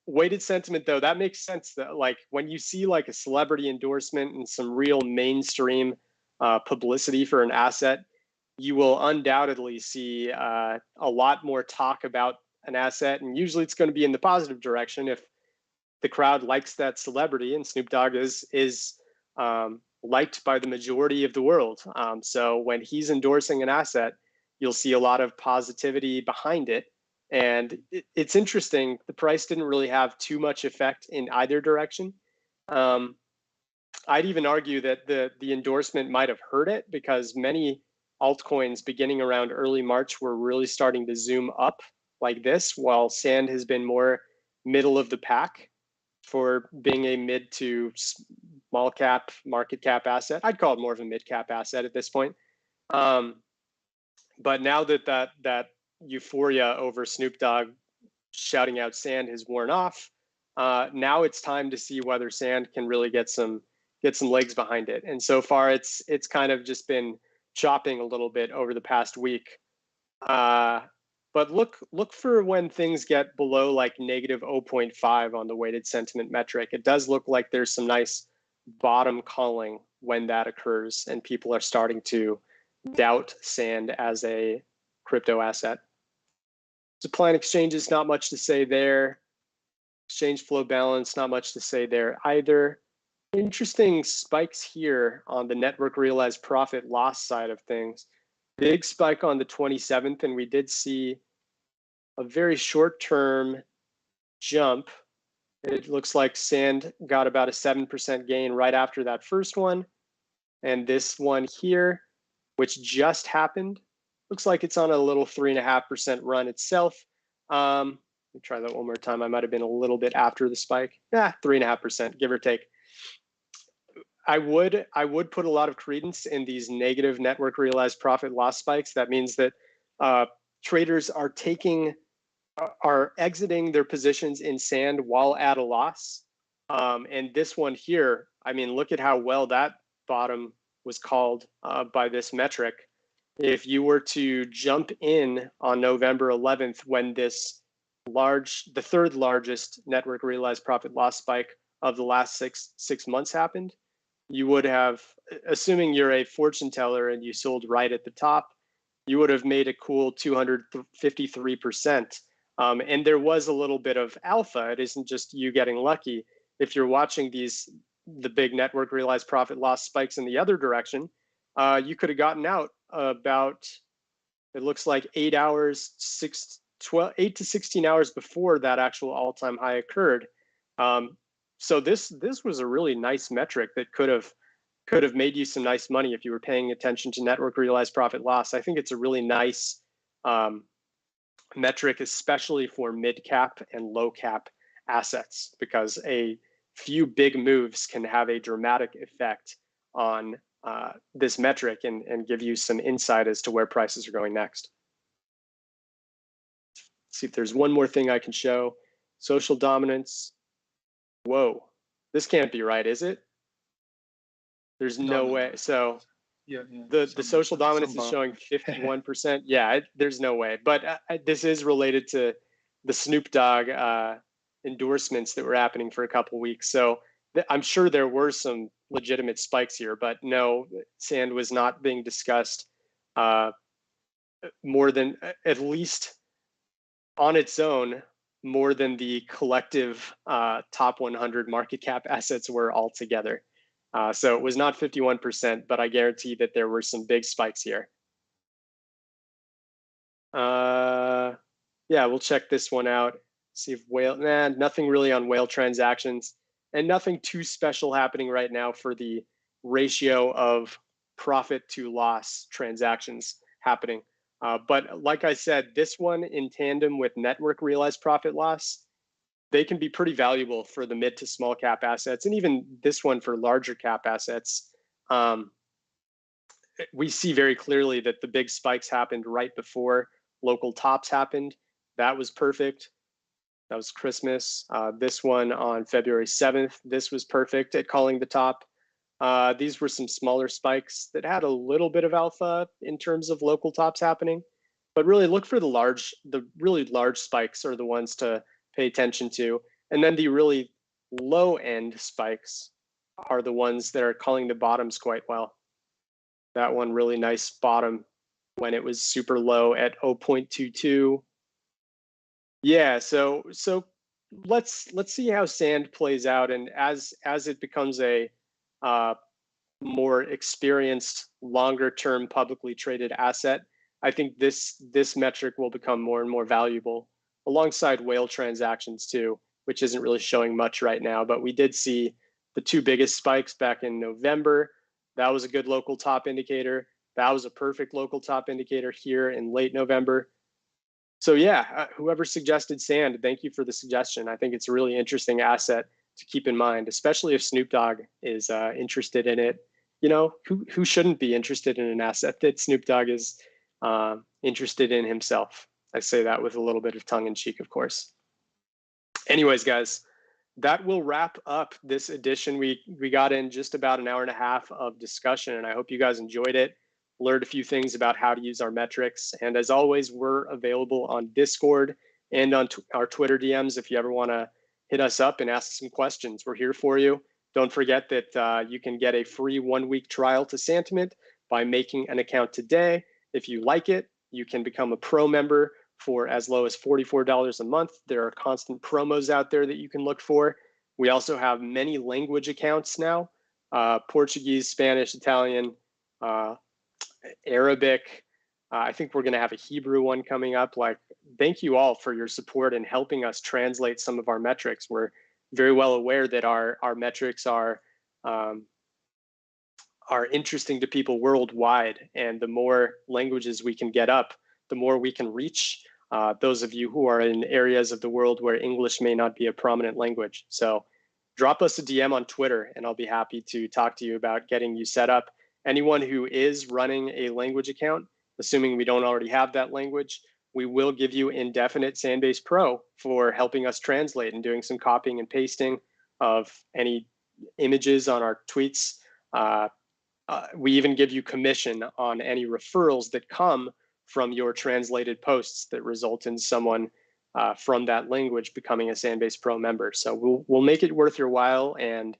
Weighted sentiment though, that makes sense. That like when you see like a celebrity endorsement and some real mainstream publicity for an asset, you will undoubtedly see a lot more talk about an asset, and usually it's going to be in the positive direction if the crowd likes that celebrity, and Snoop Dogg is liked by the majority of the world. So when he's endorsing an asset, you'll see a lot of positivity behind it. And it's interesting, the price didn't really have too much effect in either direction. I'd even argue that the endorsement might have hurt it, because many altcoins beginning around early March were really starting to zoom up like this, while Sand has been more middle of the pack. for being a mid to small cap market cap asset. I'd call it more of a mid cap asset at this point. But now that euphoria over Snoop Dogg shouting out Sand has worn off, now it's time to see whether Sand can really get some legs behind it. And so far, it's kind of just been chopping a little bit over the past week. But look for when things get below like negative 0.5 on the weighted sentiment metric. It does look like there's some nice bottom calling when that occurs, and people are starting to doubt Sand as a crypto asset. Supply and exchanges, not much to say there. Exchange flow balance, not much to say there either. Interesting spikes here on the network realized profit loss side of things. Big spike on the 27th, and we did see a very short-term jump. It looks like Sand got about a 7% gain right after that first one. And this one here, which just happened, looks like it's on a little 3.5% run itself. Let me try that one more time. I might have been a little bit after the spike. 3.5%, give or take. I would put a lot of credence in these negative network realized profit loss spikes. That means that traders are exiting their positions in Sand while at a loss. And this one here, I mean, look at how well that bottom was called by this metric. If you were to jump in on November 11th when the third largest network realized profit loss spike of the last six months happened, you would have, assuming you're a fortune teller and you sold right at the top, you would have made a cool 253%. And there was a little bit of alpha. It isn't just you getting lucky. If you're watching the big network realized profit loss spikes in the other direction, you could have gotten out about, it looks like 8 to 16 hours before that actual all-time high occurred. So this was a really nice metric that could have made you some nice money if you were paying attention to network realized profit loss. I think it's a really nice metric, especially for mid cap and low cap assets, because a few big moves can have a dramatic effect on this metric and give you some insight as to where prices are going next. Let's see if there's one more thing I can show. Social dominance. Whoa, this can't be right, is it? There's no way. So the social dominance is showing 51%. Yeah, there's no way. But this is related to the Snoop Dogg endorsements that were happening for a couple weeks. So I'm sure there were some legitimate spikes here, but no, Sand was not being discussed more than, at least on its own, more than the collective top 100 market cap assets were altogether. So it was not 51%, but I guarantee that there were some big spikes here. Yeah, we'll check this one out. See if whale, nothing really on whale transactions, and nothing too special happening right now for the ratio of profit to loss transactions happening. But like I said, this one in tandem with network realized profit loss, they can be pretty valuable for the mid to small cap assets, and even this one for larger cap assets. We see very clearly that the big spikes happened right before local tops happened. That was perfect. That was Christmas. This one on February 7th, this was perfect at calling the top. These were some smaller spikes that had a little bit of alpha in terms of local tops happening, but really look for the really large spikes are the ones to pay attention to. And then the really low end spikes are the ones that are calling the bottoms quite well. That one really nice bottom when it was super low at 0.22. Yeah, so let's see how Sand plays out, and as it becomes a more experienced, longer term publicly traded asset, I think this metric will become more and more valuable alongside whale transactions too, which isn't really showing much right now. But we did see the two biggest spikes back in November. That was a good local top indicator. That was a perfect local top indicator here in late November. So yeah, whoever suggested Sand, thank you for the suggestion. I think it's a really interesting asset to keep in mind, especially if Snoop Dogg is interested in it. You know, who shouldn't be interested in an asset that Snoop Dogg is interested in himself? I say that with a little bit of tongue in cheek, of course. Anyways, guys, that will wrap up this edition. We got in just about an hour and a half of discussion, and I hope you guys enjoyed it, learned a few things about how to use our metrics. And as always, we're available on Discord and on our Twitter DMs if you ever want to hit us up and ask some questions. We're here for you. Don't forget that you can get a free 1-week trial to Santiment by making an account today. If you like it, you can become a pro member for as low as $44 a month. There are constant promos out there that you can look for. We also have many language accounts now, Portuguese, Spanish, Italian, Arabic. I think we're going to have a Hebrew one coming up. Like, thank you all for your support in helping us translate some of our metrics. We're very well aware that our metrics are interesting to people worldwide, and the more languages we can get up, the more we can reach those of you who are in areas of the world where English may not be a prominent language. So drop us a DM on Twitter, and I'll be happy to talk to you about getting you set up. Anyone who is running a language account, assuming we don't already have that language, we will give you indefinite Sandbase Pro for helping us translate and doing some copying and pasting of any images on our tweets. We even give you commission on any referrals that come from your translated posts that result in someone from that language becoming a Sandbase Pro member. So we'll make it worth your while. And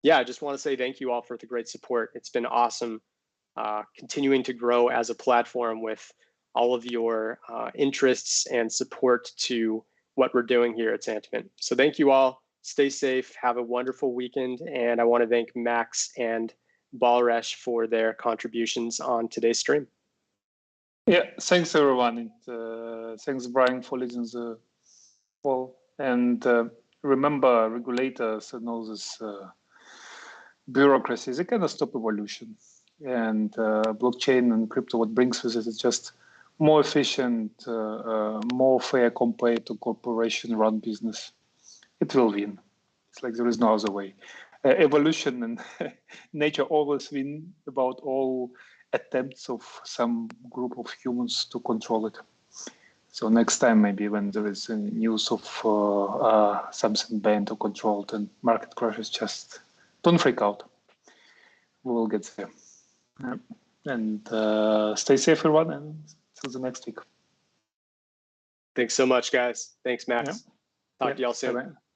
yeah, I just want to say thank you all for the great support. It's been awesome continuing to grow as a platform with all of your interests and support to what we're doing here at Santiment. So thank you all. Stay safe. Have a wonderful weekend. And I want to thank Max and Balresh for their contributions on today's stream. Yeah, thanks everyone. And, thanks Brian for leading the call. And remember, regulators and all this bureaucracy, they cannot stop evolution. And blockchain and crypto, what brings with it is just more efficient, more fair compared to corporation-run business. It will win. It's like there is no other way. Evolution and nature always win about all attempts of some group of humans to control it. So next time, maybe when there is news of something banned or controlled and market crashes, just don't freak out. We will get there. And stay safe, everyone, and till the next week. Thanks so much, guys. Thanks, Max. Yeah. Talk to y'all soon. Bye-bye.